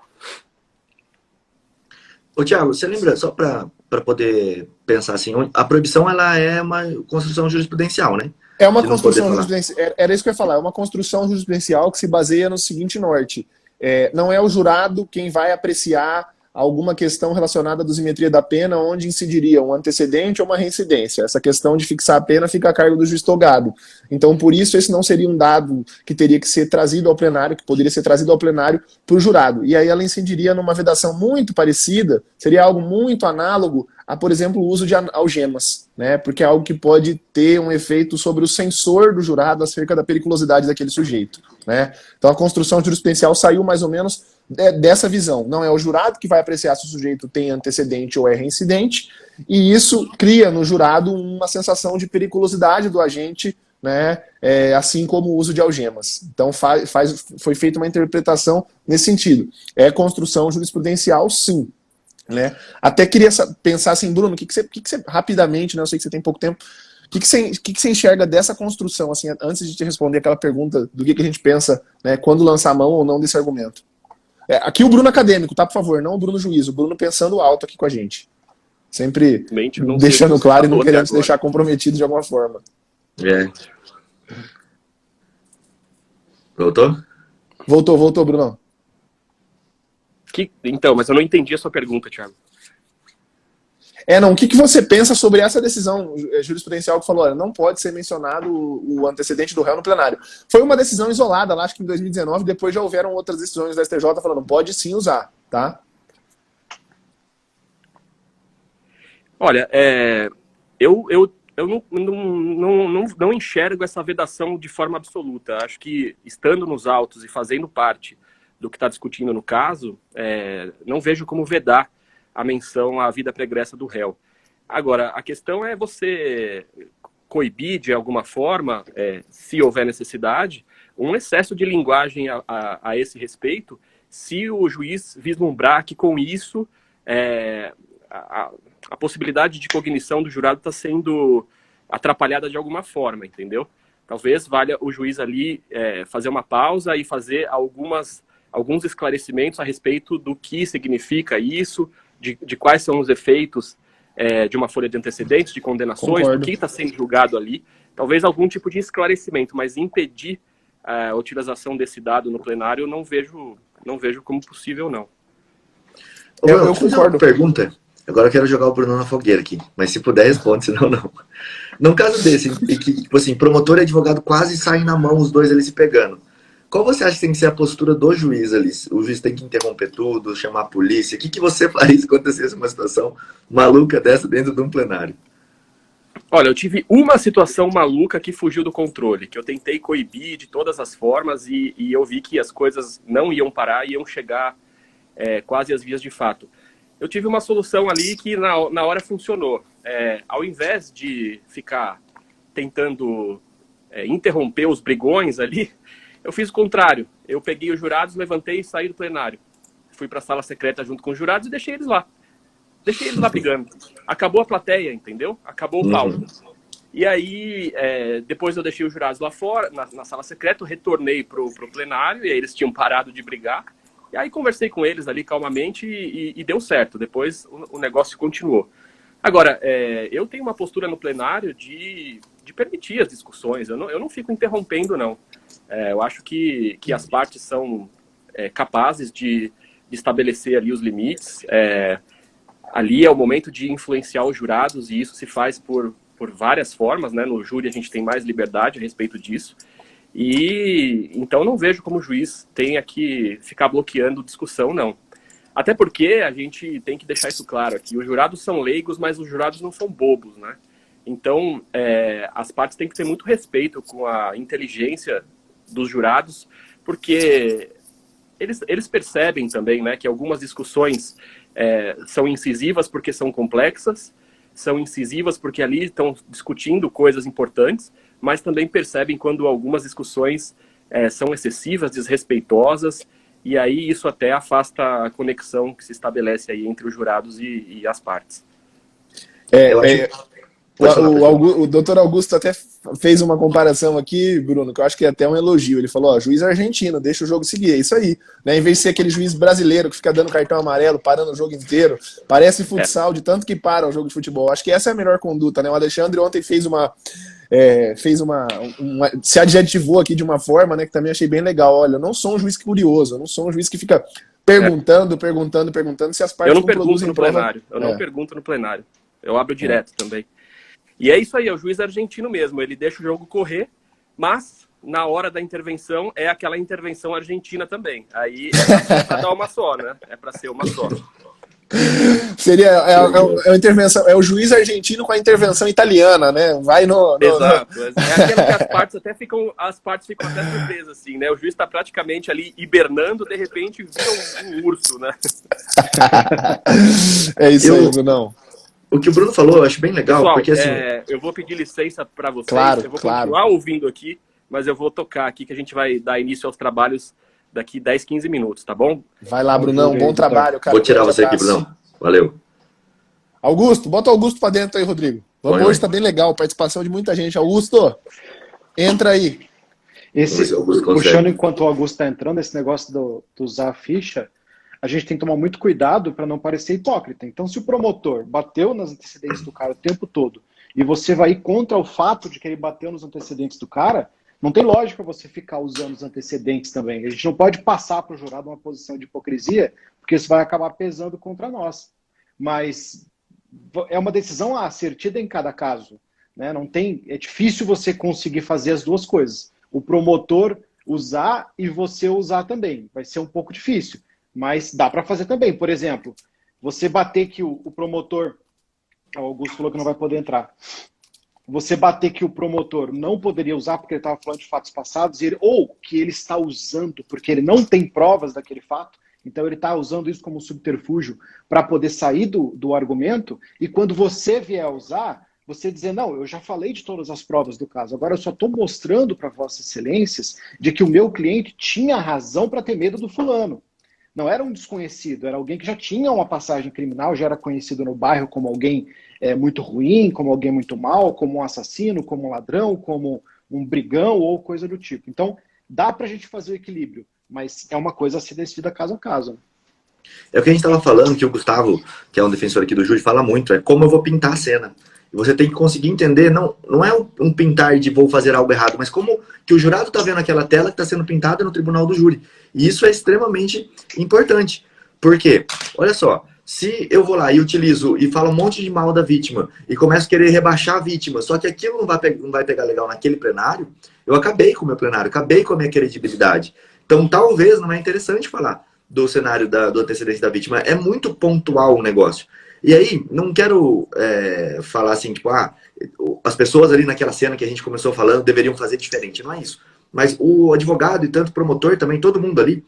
Ô, Thiago, você lembra, só para poder pensar assim, a proibição ela é uma construção jurisprudencial, né? É uma construção jurisprudencial, era isso que eu ia falar, é uma construção jurisprudencial que se baseia no seguinte norte. Não é o jurado quem vai apreciar alguma questão relacionada à dosimetria da pena, onde incidiria um antecedente ou uma reincidência. Essa questão de fixar a pena fica a cargo do juiz togado. Então, por isso, esse não seria um dado que teria que ser trazido ao plenário, que poderia ser trazido ao plenário para o jurado. E aí ela incidiria numa vedação muito parecida, seria algo muito análogo a, por exemplo, o uso de algemas, né? Porque é algo que pode ter um efeito sobre o sensor do jurado acerca da periculosidade daquele sujeito, né? Então, a construção jurisprudencial saiu mais ou menos dessa visão. Não é o jurado que vai apreciar se o sujeito tem antecedente ou é reincidente, e isso cria no jurado uma sensação de periculosidade do agente, né, assim como o uso de algemas. Então foi feita uma interpretação nesse sentido. É construção jurisprudencial, sim. Né? Até queria pensar assim, Bruno, o que você rapidamente, né, eu sei que você tem pouco tempo, o que você enxerga dessa construção, assim, antes de te responder aquela pergunta do que a gente pensa, né, quando lançar a mão ou não desse argumento? Aqui o Bruno acadêmico, tá, por favor, não o Bruno juiz, o Bruno pensando alto aqui com a gente. Sempre deixando claro e não querendo se deixar comprometido de alguma forma. Voltou? Voltou, Bruno. Então, mas eu não entendi a sua pergunta, Thiago. O que você pensa sobre essa decisão jurisprudencial que falou, olha, não pode ser mencionado o antecedente do réu no plenário? Foi uma decisão isolada, lá acho que em 2019, depois já houveram outras decisões da STJ falando, pode sim usar, tá? Olha, eu não enxergo essa vedação de forma absoluta. Acho que, estando nos autos e fazendo parte do que está discutindo no caso, não vejo como vedar a menção à vida pregressa do réu. Agora, a questão é você coibir de alguma forma, se houver necessidade, um excesso de linguagem a esse respeito, se o juiz vislumbrar que com isso a possibilidade de cognição do jurado está sendo atrapalhada de alguma forma, entendeu? Talvez valha o juiz ali fazer uma pausa e fazer alguns esclarecimentos a respeito do que significa isso, de quais são os efeitos de uma folha de antecedentes, de condenações, Concordo. do que está sendo julgado ali. Talvez algum tipo de esclarecimento, mas impedir a utilização desse dado no plenário, eu não vejo como possível, não. Eu concordo. Pergunta. Agora eu quero jogar o Bruno na fogueira aqui, mas se puder responde, senão não. Num caso desse, em que tipo assim, promotor e advogado quase saem na mão, os dois ali se pegando, qual você acha que tem que ser a postura do juiz ali? O juiz tem que interromper tudo, chamar a polícia? O que você faria se acontecesse uma situação maluca dessa dentro de um plenário? Olha, eu tive uma situação maluca que fugiu do controle, que eu tentei coibir de todas as formas e eu vi que as coisas não iam parar, iam chegar quase às vias de fato. Eu tive uma solução ali que na hora funcionou. Ao invés de ficar tentando interromper os brigões ali, eu fiz o contrário. Eu peguei os jurados, levantei e saí do plenário. Fui para a sala secreta junto com os jurados e deixei eles lá. Deixei eles lá brigando. Acabou a plateia, entendeu? Acabou o palco. E aí, depois eu deixei os jurados lá fora, na sala secreta, eu retornei pro plenário, e aí eles tinham parado de brigar. E aí conversei com eles ali calmamente e deu certo. Depois o negócio continuou. Agora, eu tenho uma postura no plenário de permitir as discussões. Eu não fico interrompendo, não. Eu acho que as partes são capazes de estabelecer ali os limites. Ali é o momento de influenciar os jurados e isso se faz por várias formas, né? No júri a gente tem mais liberdade a respeito disso. E então não vejo como o juiz tenha que ficar bloqueando discussão, não. Até porque a gente tem que deixar isso claro aqui. Os jurados são leigos, mas os jurados não são bobos, né? Então, as partes têm que ter muito respeito com a inteligência dos jurados, porque eles percebem também, né, que algumas discussões são incisivas porque são complexas, são incisivas porque ali estão discutindo coisas importantes, mas também percebem quando algumas discussões são excessivas, desrespeitosas, e aí isso até afasta a conexão que se estabelece aí entre os jurados e as partes. O doutor Augusto até fez uma comparação aqui, Bruno, que eu acho que é até um elogio. Ele falou, juiz argentino, deixa o jogo seguir, é isso aí. Né? Em vez de ser aquele juiz brasileiro que fica dando cartão amarelo, parando o jogo inteiro, parece futsal de tanto que para o jogo de futebol. Acho que essa é a melhor conduta, né? O Alexandre ontem fez se adjetivou aqui de uma forma, né, que também achei bem legal. Olha, eu não sou um juiz curioso, eu não sou um juiz que fica perguntando se as partes não pergunto no prova. Plenário, eu não pergunto no plenário, eu abro direto também. E é isso aí, é o juiz argentino mesmo, ele deixa o jogo correr, mas na hora da intervenção é aquela intervenção argentina também. Aí é pra dar uma só, né? É para ser uma só. Seria a intervenção, é o juiz argentino com a intervenção italiana, né? Vai no. Exato. É aquela que as partes ficam até surpresas, assim, né? O juiz está praticamente ali hibernando, de repente vira um urso, né? É isso aí, Brunão. O que o Bruno falou, eu acho bem legal, Pessoal, porque assim... eu vou pedir licença para vocês, claro, eu vou continuar ouvindo aqui, mas eu vou tocar aqui que a gente vai dar início aos trabalhos daqui 10, 15 minutos, tá bom? Vai lá, Brunão, bom trabalho, cara. Vou tirar você aqui, Brunão. Valeu. Augusto, bota o Augusto pra dentro aí, Rodrigo. Vamos, hoje tá bem legal, participação de muita gente. Augusto, entra aí. Puxando enquanto o Augusto tá entrando, esse negócio de usar a ficha, a gente tem que tomar muito cuidado para não parecer hipócrita. Então, se o promotor bateu nos antecedentes do cara o tempo todo e você vai ir contra o fato de que ele bateu nos antecedentes do cara, não tem lógica você ficar usando os antecedentes também. A gente não pode passar para o jurado uma posição de hipocrisia, porque isso vai acabar pesando contra nós. Mas é uma decisão assertiva em cada caso. Né? É difícil você conseguir fazer as duas coisas. O promotor usar e você usar também. Vai ser um pouco difícil. Mas dá para fazer também. Por exemplo, você bater que o promotor... O Augusto falou que não vai poder entrar. Você bater que o promotor não poderia usar porque ele estava falando de fatos passados, ou que ele está usando porque ele não tem provas daquele fato, então ele está usando isso como subterfúgio para poder sair do argumento, e quando você vier a usar, você dizer, não, eu já falei de todas as provas do caso, agora eu só estou mostrando para vossas excelências de que o meu cliente tinha razão para ter medo do fulano. Não era um desconhecido, era alguém que já tinha uma passagem criminal, já era conhecido no bairro como alguém muito ruim, como alguém muito mau, como um assassino, como um ladrão, como um brigão ou coisa do tipo. Então, dá pra gente fazer o equilíbrio, mas é uma coisa a ser decidida caso a caso. É o que a gente estava falando, que o Gustavo, que é um defensor aqui do júri, fala muito, é como eu vou pintar a cena. E você tem que conseguir entender, não é um pintar de vou fazer algo errado, mas como que o jurado está vendo aquela tela que está sendo pintada no tribunal do júri. E isso é extremamente importante. Por quê? Olha só, se eu vou lá e utilizo e falo um monte de mal da vítima e começo a querer rebaixar a vítima, só que aquilo não vai pegar legal naquele plenário, eu acabei com o meu plenário, acabei com a minha credibilidade. Então talvez não é interessante falar do cenário do antecedente da vítima. É muito pontual o negócio. E aí, não quero falar assim, tipo, as pessoas ali naquela cena que a gente começou falando deveriam fazer diferente. Não é isso. Mas o advogado e tanto o promotor também, todo mundo ali,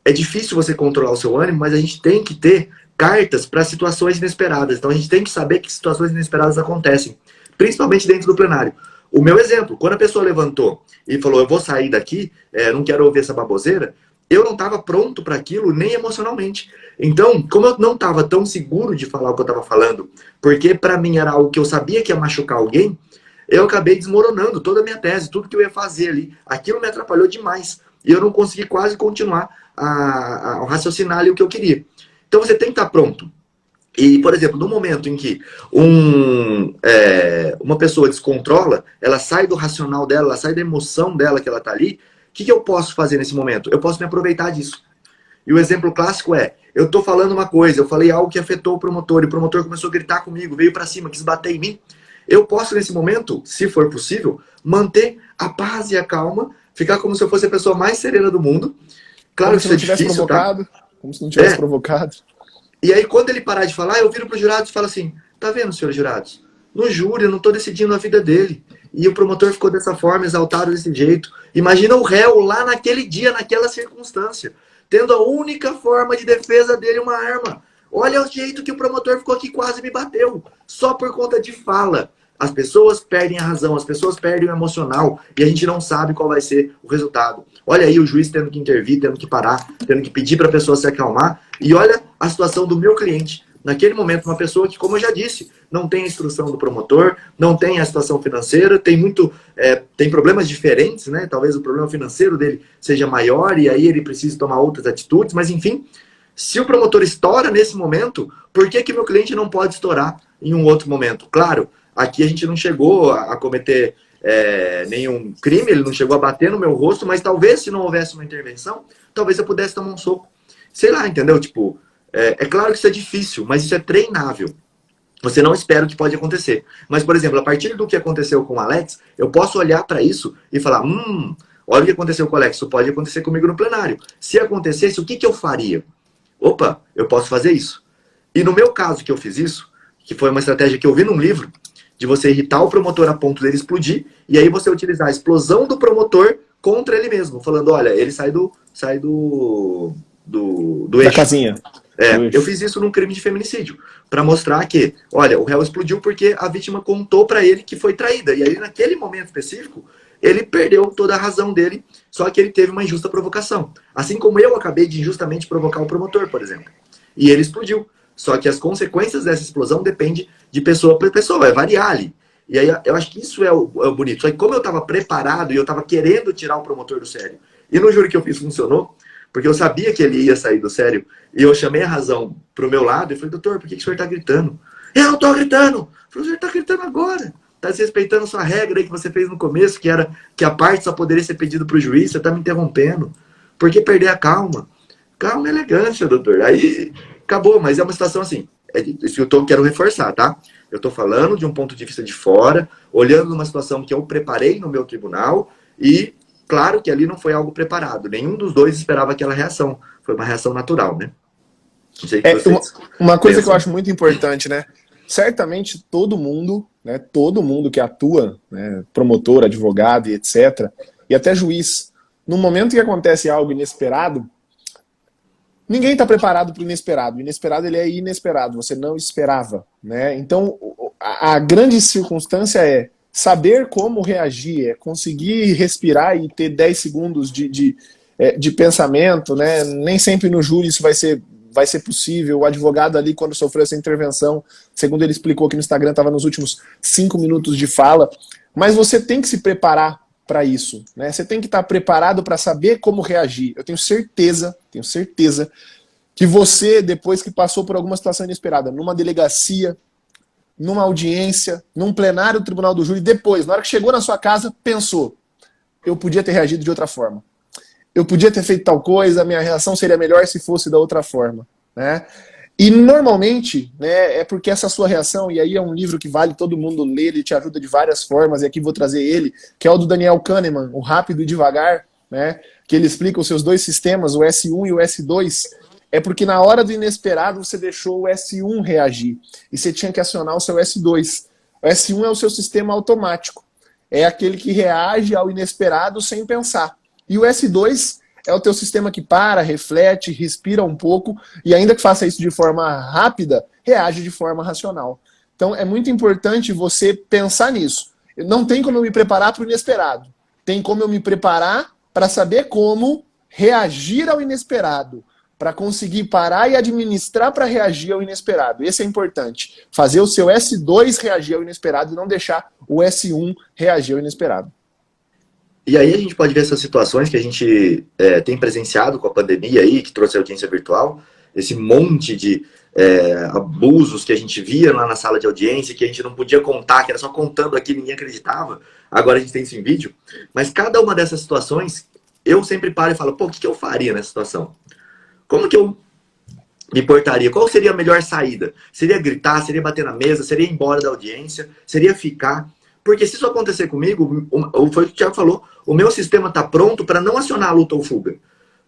é difícil você controlar o seu ânimo, mas a gente tem que ter cartas para situações inesperadas. Então a gente tem que saber que situações inesperadas acontecem, principalmente dentro do plenário. O meu exemplo, quando a pessoa levantou e falou, eu vou sair daqui, não quero ouvir essa baboseira, eu não estava pronto para aquilo, nem emocionalmente. Então, como eu não estava tão seguro de falar o que eu estava falando, porque para mim era algo que eu sabia que ia machucar alguém, eu acabei desmoronando toda a minha tese, tudo que eu ia fazer ali. Aquilo me atrapalhou demais. e eu não consegui quase continuar a raciocinar ali o que eu queria. Então você tem que estar pronto. E, por exemplo, no momento em que uma pessoa descontrola, ela sai do racional dela, ela sai da emoção dela que ela está ali, o que eu posso fazer nesse momento? Eu posso me aproveitar disso. E o exemplo clássico é, eu estou falando uma coisa, eu falei algo que afetou o promotor, e o promotor começou a gritar comigo, veio para cima, quis bater em mim. Eu posso, nesse momento, se for possível, manter a paz e a calma, ficar como se eu fosse a pessoa mais serena do mundo. Claro que isso é difícil, provocado, tá? Como se não tivesse provocado. E aí, quando ele parar de falar, eu viro para os jurados e falo assim, tá vendo, senhores jurados? No júri, eu não estou decidindo a vida dele. E o promotor ficou dessa forma, exaltado desse jeito. Imagina o réu lá naquele dia, naquela circunstância, tendo a única forma de defesa dele uma arma. Olha o jeito que o promotor ficou aqui, quase me bateu. Só por conta de fala. As pessoas perdem a razão, as pessoas perdem o emocional e a gente não sabe qual vai ser o resultado. Olha aí o juiz tendo que intervir, tendo que parar, tendo que pedir para a pessoa se acalmar. E olha a situação do meu cliente. Naquele momento, uma pessoa que, como eu já disse, não tem a instrução do promotor, não tem a situação financeira, tem problemas diferentes, né? Talvez o problema financeiro dele seja maior e aí ele precisa tomar outras atitudes, mas enfim, se o promotor estoura nesse momento, por que meu cliente não pode estourar em um outro momento? Claro, aqui a gente não chegou a cometer nenhum crime, ele não chegou a bater no meu rosto, mas talvez se não houvesse uma intervenção, talvez eu pudesse tomar um soco. Sei lá, entendeu? Tipo, é claro que isso é difícil, mas isso é treinável. Você não espera o que pode acontecer. Mas, por exemplo, a partir do que aconteceu com o Alex, eu posso olhar para isso e falar, olha o que aconteceu com o Alex, isso pode acontecer comigo no plenário. Se acontecesse, o que eu faria? Opa, eu posso fazer isso. E no meu caso que eu fiz isso, que foi uma estratégia que eu vi num livro, de você irritar o promotor a ponto dele explodir, e aí você utilizar a explosão do promotor contra ele mesmo, falando, olha, ele sai do eixo. Da casinha. Eu fiz isso num crime de feminicídio, para mostrar que, olha, o réu explodiu porque a vítima contou para ele que foi traída, e aí naquele momento específico, ele perdeu toda a razão dele, só que ele teve uma injusta provocação. Assim como eu acabei de injustamente provocar o promotor, por exemplo. E ele explodiu. Só que as consequências dessa explosão dependem de pessoa para pessoa, vai variar ali. E aí eu acho que isso é o bonito. Só que como eu estava preparado e eu estava querendo tirar o promotor do sério, e no júri que eu fiz funcionou, porque eu sabia que ele ia sair do sério, e eu chamei a razão pro meu lado e falei, doutor, por que o senhor está gritando? Eu não estou gritando! Eu falei, o senhor está gritando agora. Está desrespeitando sua regra aí que você fez no começo, que era que a parte só poderia ser pedida para o juiz, você está me interrompendo. Por que perder a calma? Calma e elegância, doutor. Aí acabou, mas é uma situação assim. Isso que eu quero reforçar, tá? Eu estou falando de um ponto de vista de fora, olhando uma situação que eu preparei no meu tribunal e, claro que ali não foi algo preparado. Nenhum dos dois esperava aquela reação. Foi uma reação natural, né? Não sei o que vocês uma coisa pensam. que eu acho muito importante, né? Certamente todo mundo que atua, né, promotor, advogado e etc., e até juiz, no momento que acontece algo inesperado, ninguém está preparado para o inesperado. O inesperado, ele é inesperado, você não esperava, né? Então, a grande circunstância é saber como reagir, é conseguir respirar e ter 10 segundos de pensamento, né? Nem sempre no júri isso vai ser possível. O advogado ali, quando sofreu essa intervenção, segundo ele explicou que no Instagram estava nos últimos 5 minutos de fala, mas você tem que se preparar para isso, né? Você tem que estar preparado para saber como reagir. Eu tenho certeza que você, depois que passou por alguma situação inesperada, numa delegacia, numa audiência, num plenário do Tribunal do Júri, depois, na hora que chegou na sua casa, pensou, eu podia ter reagido de outra forma. Eu podia ter feito tal coisa, a minha reação seria melhor se fosse da outra forma, né? E normalmente, né, é porque essa sua reação, e aí é um livro que vale todo mundo ler, ele te ajuda de várias formas, e aqui vou trazer ele, que é o do Daniel Kahneman, o Rápido e Devagar, né, que ele explica os seus dois sistemas, o S1 e o S2, é porque na hora do inesperado você deixou o S1 reagir, e você tinha que acionar o seu S2. O S1 é o seu sistema automático, é aquele que reage ao inesperado sem pensar. E o S2 é o teu sistema que para, reflete, respira um pouco e ainda que faça isso de forma rápida, reage de forma racional. Então é muito importante você pensar nisso. Não tem como eu me preparar para o inesperado. Tem como eu me preparar para saber como reagir ao inesperado, para conseguir parar e administrar para reagir ao inesperado. Esse é importante. Fazer o seu S2 reagir ao inesperado e não deixar o S1 reagir ao inesperado. E aí a gente pode ver essas situações que a gente tem presenciado com a pandemia aí, que trouxe a audiência virtual, esse monte de abusos que a gente via lá na sala de audiência, que a gente não podia contar, que era só contando aqui, ninguém acreditava. Agora a gente tem isso em vídeo. Mas cada uma dessas situações, eu sempre paro e falo, pô, o que eu faria nessa situação? Como que eu me portaria? Qual seria a melhor saída? Seria gritar? Seria bater na mesa? Seria ir embora da audiência? Seria ficar? Porque se isso acontecer comigo, foi o que o Thiago falou, o meu sistema está pronto para não acionar a luta ou fuga.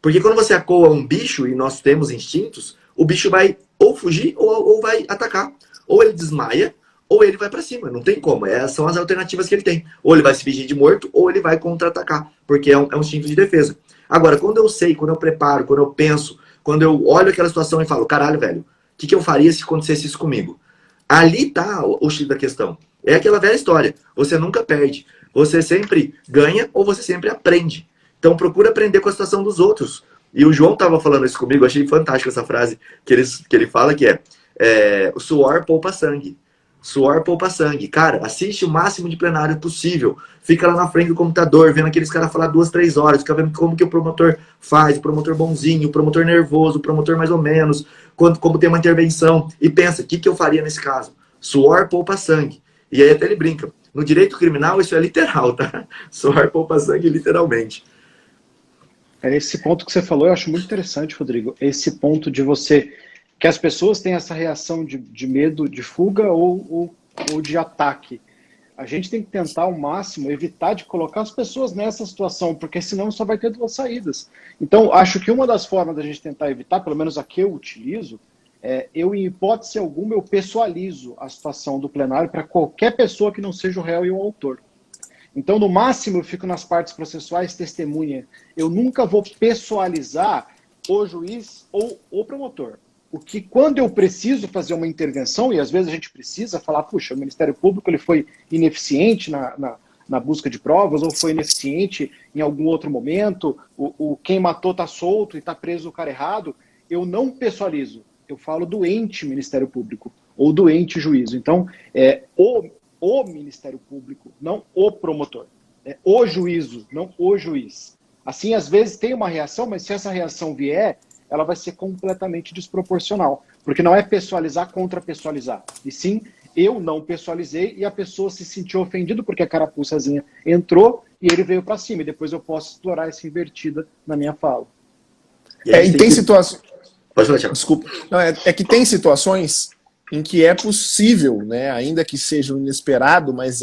Porque quando você acoa um bicho, e nós temos instintos, o bicho vai ou fugir ou vai atacar. Ou ele desmaia, ou ele vai para cima. Não tem como. São as alternativas que ele tem. Ou ele vai se fingir de morto, ou ele vai contra-atacar. Porque é um instinto de defesa. Agora, quando eu sei, quando eu preparo, quando eu penso, quando eu olho aquela situação e falo, caralho, velho, o que eu faria se acontecesse isso comigo? Ali tá o X da questão. É aquela velha história. Você nunca perde. Você sempre ganha ou você sempre aprende. Então procura aprender com a situação dos outros. E o João estava falando isso comigo, eu achei fantástica essa frase que ele fala, que o suor poupa sangue. Suor poupa sangue. Cara, assiste o máximo de plenário possível. Fica lá na frente do computador, vendo aqueles caras falar 2, 3 horas, fica vendo como que o promotor faz, o promotor bonzinho, o promotor nervoso, o promotor mais ou menos, como tem uma intervenção. E pensa, o que eu faria nesse caso? Suor poupa sangue. E aí até ele brinca. No direito criminal isso é literal, tá? Suor poupa sangue literalmente. Esse ponto que você falou eu acho muito interessante, Rodrigo. Esse ponto de que as pessoas têm essa reação de medo, de fuga ou de ataque. A gente tem que tentar ao máximo evitar de colocar as pessoas nessa situação, porque senão só vai ter duas saídas. Então, acho que uma das formas da gente tentar evitar, pelo menos a que eu utilizo, eu, em hipótese alguma, eu pessoalizo a situação do plenário para qualquer pessoa que não seja o réu e o autor. Então, no máximo, eu fico nas partes processuais testemunha. Eu nunca vou pessoalizar o juiz ou o promotor. Porque quando eu preciso fazer uma intervenção, e às vezes a gente precisa falar, puxa, o Ministério Público ele foi ineficiente na busca de provas, ou foi ineficiente em algum outro momento, quem matou está solto e está preso o cara errado, eu não pessoalizo. Eu falo do ente Ministério Público, ou do ente juízo. Então, o Ministério Público, não o promotor. É o juízo, não o juiz. Assim, às vezes tem uma reação, mas se essa reação vier, ela vai ser completamente desproporcional. Porque não é pessoalizar contra pessoalizar. E sim, eu não pessoalizei e a pessoa se sentiu ofendida porque a carapuçazinha entrou e ele veio para cima. E depois eu posso explorar essa invertida na minha fala. E tem situações... Pode falar, Thiago. Desculpa. Não, é que tem situações em que é possível, né, ainda que seja o inesperado, mas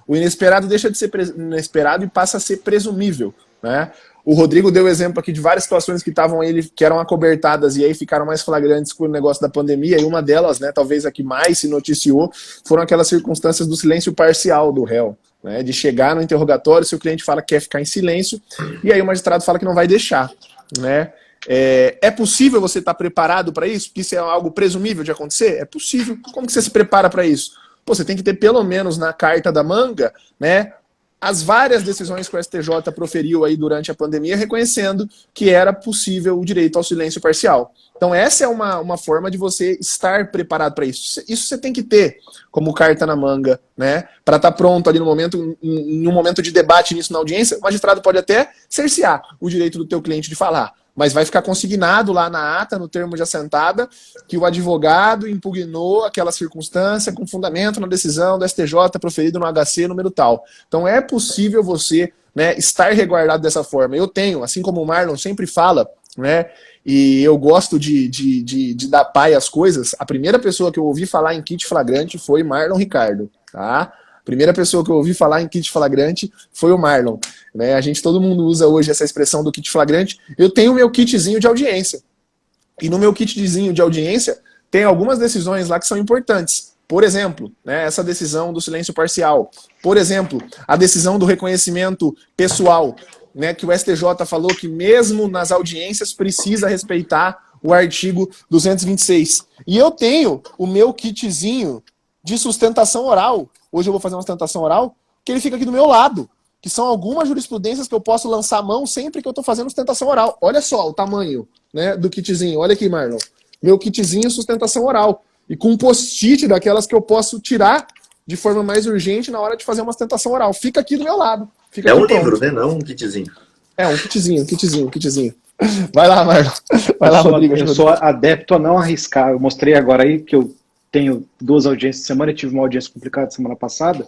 o inesperado deixa de ser inesperado e passa a ser presumível, né? O Rodrigo deu exemplo aqui de várias situações que eram acobertadas e aí ficaram mais flagrantes com o negócio da pandemia, e uma delas, né, talvez a que mais se noticiou, foram aquelas circunstâncias do silêncio parcial do réu, né, de chegar no interrogatório, se o cliente fala que quer ficar em silêncio, e aí o magistrado fala que não vai deixar, né? É possível você estar preparado para isso? Porque isso é algo presumível de acontecer? É possível. Como que você se prepara para isso? Pô, você tem que ter pelo menos na carta da manga, né, as várias decisões que o STJ proferiu aí durante a pandemia, reconhecendo que era possível o direito ao silêncio parcial. Então essa é uma forma de você estar preparado para isso. Isso você tem que ter como carta na manga, né, para estar pronto ali no momento, em um momento de debate nisso na audiência. O magistrado pode até cercear o direito do teu cliente de falar, mas vai ficar consignado lá na ata, no termo de assentada, que o advogado impugnou aquela circunstância com fundamento na decisão do STJ proferida no HC número tal. Então é possível você, né, estar resguardado dessa forma. Eu tenho, assim como o Marlon sempre fala, né, e eu gosto de dar pai às coisas, a primeira pessoa que eu ouvi falar em kit flagrante foi Marlon Ricardo, tá? A primeira pessoa que eu ouvi falar em kit flagrante foi o Marlon, né? Todo mundo usa hoje essa expressão do kit flagrante. Eu tenho o meu kitzinho de audiência. E no meu kitzinho de audiência tem algumas decisões lá que são importantes. Por exemplo, né, essa decisão do silêncio parcial. Por exemplo, a decisão do reconhecimento pessoal, né, que o STJ falou que mesmo nas audiências precisa respeitar o artigo 226. E eu tenho o meu kitzinho de sustentação oral. Hoje eu vou fazer uma sustentação oral, que ele fica aqui do meu lado, que são algumas jurisprudências que eu posso lançar a mão sempre que eu estou fazendo sustentação oral. Olha só o tamanho, né, do kitzinho. Olha aqui, Marlon. Meu kitzinho sustentação oral. E com um post-it daquelas que eu posso tirar de forma mais urgente na hora de fazer uma sustentação oral. Fica aqui do meu lado. Fica É aqui um pronto. livro, né? Não um kitzinho. É, um kitzinho. Vai lá, Marlon. Vai lá, Rodrigo. Eu sou adepto a não arriscar. Eu mostrei agora aí que eu tenho 2 audiências por semana, eu tive uma audiência complicada semana passada.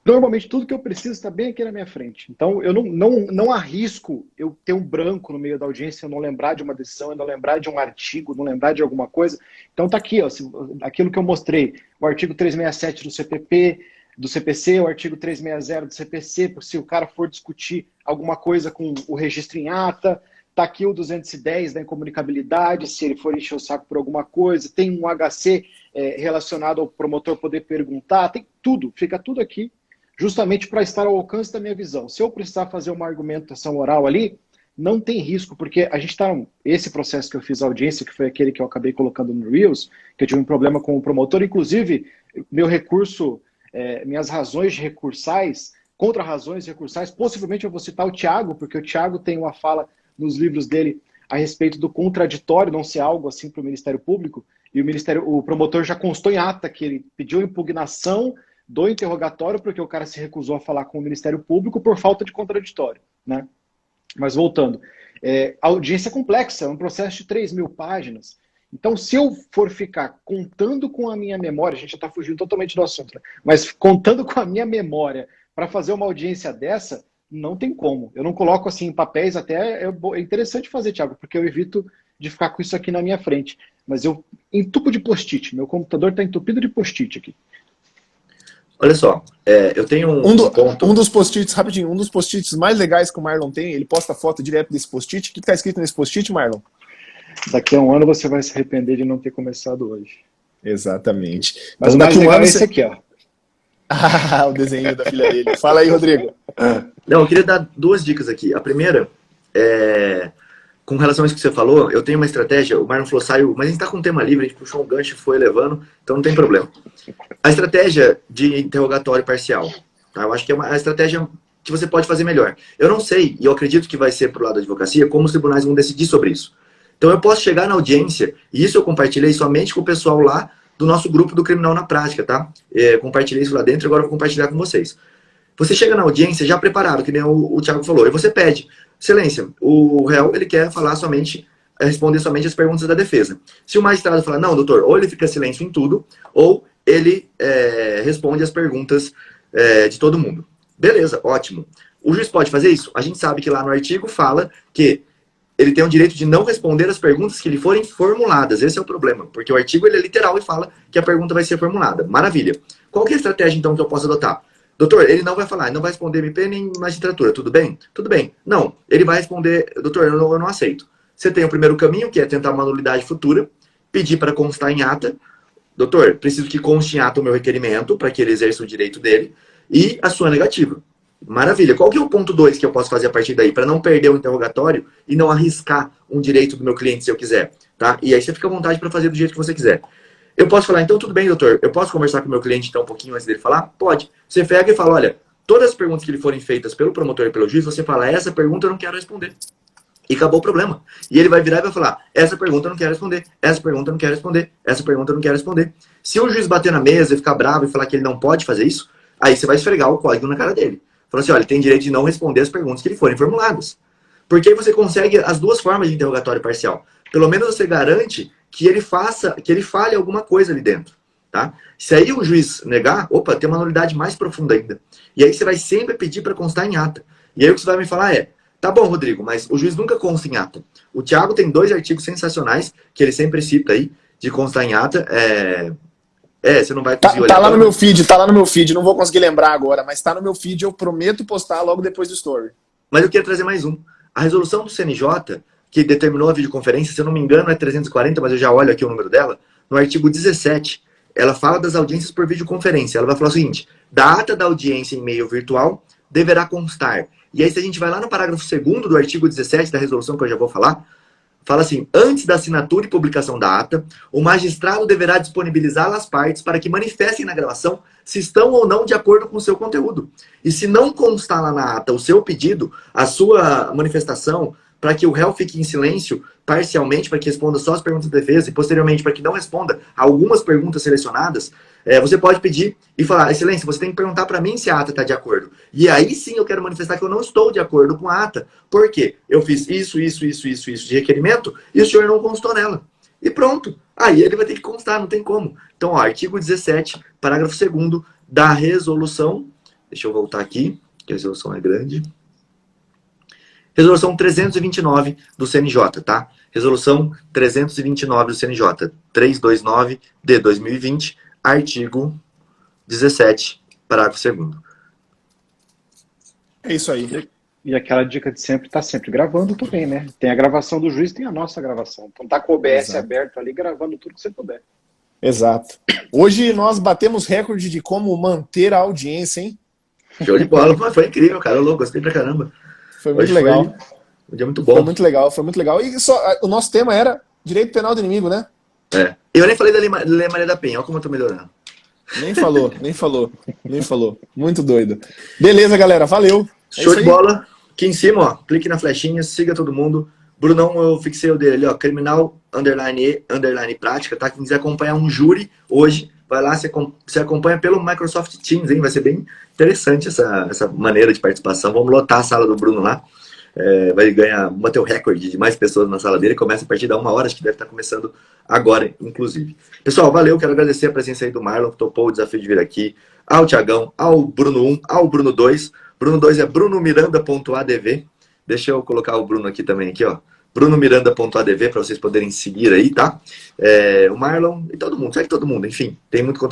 Normalmente tudo que eu preciso está bem aqui na minha frente. Então eu não arrisco eu ter um branco no meio da audiência, eu não lembrar de uma decisão, eu não lembrar de um artigo, não lembrar de alguma coisa. Então tá aqui, ó, aquilo que eu mostrei, o artigo 367 do CPP, do CPC, o artigo 360 do CPC, se o cara for discutir alguma coisa com o registro em ata, tá aqui o 210 da incomunicabilidade, se ele for encher o saco por alguma coisa, tem um HC relacionado ao promotor poder perguntar, tem tudo, fica tudo aqui, justamente para estar ao alcance da minha visão. Se eu precisar fazer uma argumentação oral ali, não tem risco, porque a gente está... Esse processo que eu fiz a audiência, que foi aquele que eu acabei colocando no Reels, que eu tive um problema com o promotor, inclusive, meu recurso, minhas razões recursais, contra razões recursais, possivelmente eu vou citar o Thiago, porque o Thiago tem uma fala nos livros dele a respeito do contraditório, não ser algo assim para o Ministério Público, e o promotor já constou em ata que ele pediu impugnação do interrogatório porque o cara se recusou a falar com o Ministério Público por falta de contraditório, né? Mas voltando, a audiência é complexa, é um processo de 3.000 páginas. Então, se eu for ficar contando com a minha memória, a gente já está fugindo totalmente do assunto, né? Mas contando com a minha memória para fazer uma audiência dessa, não tem como. Eu não coloco assim em papéis, até é interessante fazer, Thiago, porque eu evito de ficar com isso aqui na minha frente. Mas eu entupo de post-it, meu computador está entupido de post-it aqui. Olha só, eu tenho um dos post-its, rapidinho, um dos post-its mais legais que o Marlon tem, ele posta foto direto desse post-it. O que está escrito nesse post-it, Marlon? Daqui a um ano você vai se arrepender de não ter começado hoje. Exatamente. Mas então, o mais legal é esse aqui, ó. Ah, o desenho da filha dele. Fala aí, Rodrigo. Não, eu queria dar 2 dicas aqui. A primeira é... Com relação a isso que você falou, eu tenho uma estratégia, o Marlon falou, saiu, mas a gente tá com um tema livre, a gente puxou um gancho e foi levando, então não tem problema. A estratégia de interrogatório parcial, tá? Eu acho que é uma estratégia que você pode fazer melhor. Eu não sei, e eu acredito que vai ser pro lado da advocacia, como os tribunais vão decidir sobre isso. Então eu posso chegar na audiência, e isso eu compartilhei somente com o pessoal lá do nosso grupo do Criminal na Prática, tá? Compartilhei isso lá dentro, agora eu vou compartilhar com vocês. Você chega na audiência já preparado, que nem o Thiago falou, e você pede, excelência, o réu, ele quer falar somente, responder somente as perguntas da defesa. Se o magistrado falar, não, doutor, ou ele fica silêncio em tudo, ou ele responde as perguntas de todo mundo. Beleza, ótimo. O juiz pode fazer isso? A gente sabe que lá no artigo fala que ele tem o direito de não responder as perguntas que lhe forem formuladas. Esse é o problema, porque o artigo ele é literal e fala que a pergunta vai ser formulada. Maravilha. Qual que é a estratégia, então, que eu posso adotar? Doutor, ele não vai falar, não vai responder MP nem magistratura, tudo bem? Tudo bem. Não, ele vai responder, doutor, eu não aceito. Você tem o primeiro caminho, que é tentar uma nulidade futura, pedir para constar em ata. Doutor, preciso que conste em ata o meu requerimento, para que ele exerça o direito dele, e a sua negativa. Maravilha. Qual que é o ponto 2 que eu posso fazer a partir daí, para não perder o interrogatório e não arriscar um direito do meu cliente se eu quiser, tá? E aí você fica à vontade para fazer do jeito que você quiser. Eu posso falar, então tudo bem, doutor, eu posso conversar com o meu cliente então um pouquinho antes dele falar? Pode. Você pega e fala, olha, todas as perguntas que lhe forem feitas pelo promotor e pelo juiz, você fala, essa pergunta eu não quero responder. E acabou o problema. E ele vai virar e vai falar, essa pergunta eu não quero responder, essa pergunta eu não quero responder, essa pergunta eu não quero responder. Se o juiz bater na mesa e ficar bravo e falar que ele não pode fazer isso, aí você vai esfregar o código na cara dele. Fala assim, olha, ele tem direito de não responder as perguntas que lhe forem formuladas. Porque aí você consegue as 2 formas de interrogatório parcial. Pelo menos você garante que ele fale alguma coisa ali dentro, tá? Se aí o juiz negar, opa, tem uma nulidade mais profunda ainda. E aí você vai sempre pedir para constar em ata. E aí o que você vai me falar tá bom, Rodrigo, mas o juiz nunca consta em ata. O Thiago tem 2 artigos sensacionais, que ele sempre cita aí, de constar em ata. Você não vai conseguir olhar. Tá lá no meu feed, não vou conseguir lembrar agora, mas tá no meu feed, eu prometo postar logo depois do story. Mas eu queria trazer mais um. A resolução do CNJ, que determinou a videoconferência, se eu não me engano é 340, mas eu já olho aqui o número dela, no artigo 17, ela fala das audiências por videoconferência. Ela vai falar o seguinte, da ata da audiência em meio virtual deverá constar. E aí se a gente vai lá no parágrafo 2º do artigo 17 da resolução, que eu já vou falar, fala assim, antes da assinatura e publicação da ata, o magistrado deverá disponibilizá-la às partes para que manifestem na gravação se estão ou não de acordo com o seu conteúdo. E se não constar lá na ata o seu pedido, a sua manifestação, para que o réu fique em silêncio parcialmente, para que responda só as perguntas de defesa e posteriormente para que não responda algumas perguntas selecionadas, Você pode pedir e falar, excelência, você tem que perguntar para mim se a ata está de acordo. E aí sim eu quero manifestar que eu não estou de acordo com a ata. Por quê? Eu fiz isso de requerimento e o senhor não constou nela. E pronto. Aí ele vai ter que constar, não tem como. Então, ó, artigo 17, parágrafo 2º da resolução. Deixa eu voltar aqui, que a resolução é grande. Resolução 329 do CNJ, tá? Resolução 329 do CNJ, 329 de 2020, artigo 17, parágrafo 2º. É isso aí. E aquela dica de sempre, tá sempre gravando também, né? Tem a gravação do juiz, tem a nossa gravação. Então tá com o OBS Exato. aberto ali, gravando tudo que você puder. Exato. Hoje nós batemos recorde de como manter a audiência, hein? Show de bola, foi incrível, cara. Eu gostei pra caramba. Foi muito Hoje legal. Foi um dia muito bom. Foi muito legal, foi muito legal. E só, o nosso tema era direito penal do inimigo, né? Eu nem falei da Lei Maria da Penha, olha como eu tô melhorando. Nem falou. Muito doido. Beleza, galera, valeu. Show de bola. Aqui em cima, ó, clique na flechinha, siga todo mundo. Brunão, eu fixei o dele ali, ó, criminal, _e, prática, tá? Quem quiser acompanhar um júri hoje, vai lá, você acompanha pelo Microsoft Teams, hein? Vai ser bem interessante essa maneira de participação. Vamos lotar a sala do Bruno lá. Vai bater o recorde de mais pessoas na sala dele. Começa a partir da 1 hora, acho que deve estar começando agora, inclusive. Pessoal, valeu, quero agradecer a presença aí do Marlon, que topou o desafio de vir aqui, ao Thiagão, ao Bruno 1, ao Bruno 2. Bruno 2 é brunomiranda.adv. Deixa eu colocar o Bruno aqui também, aqui, ó. brunomiranda.adv para vocês poderem seguir aí, tá? O Marlon e todo mundo, segue todo mundo, enfim, tem muito conteúdo.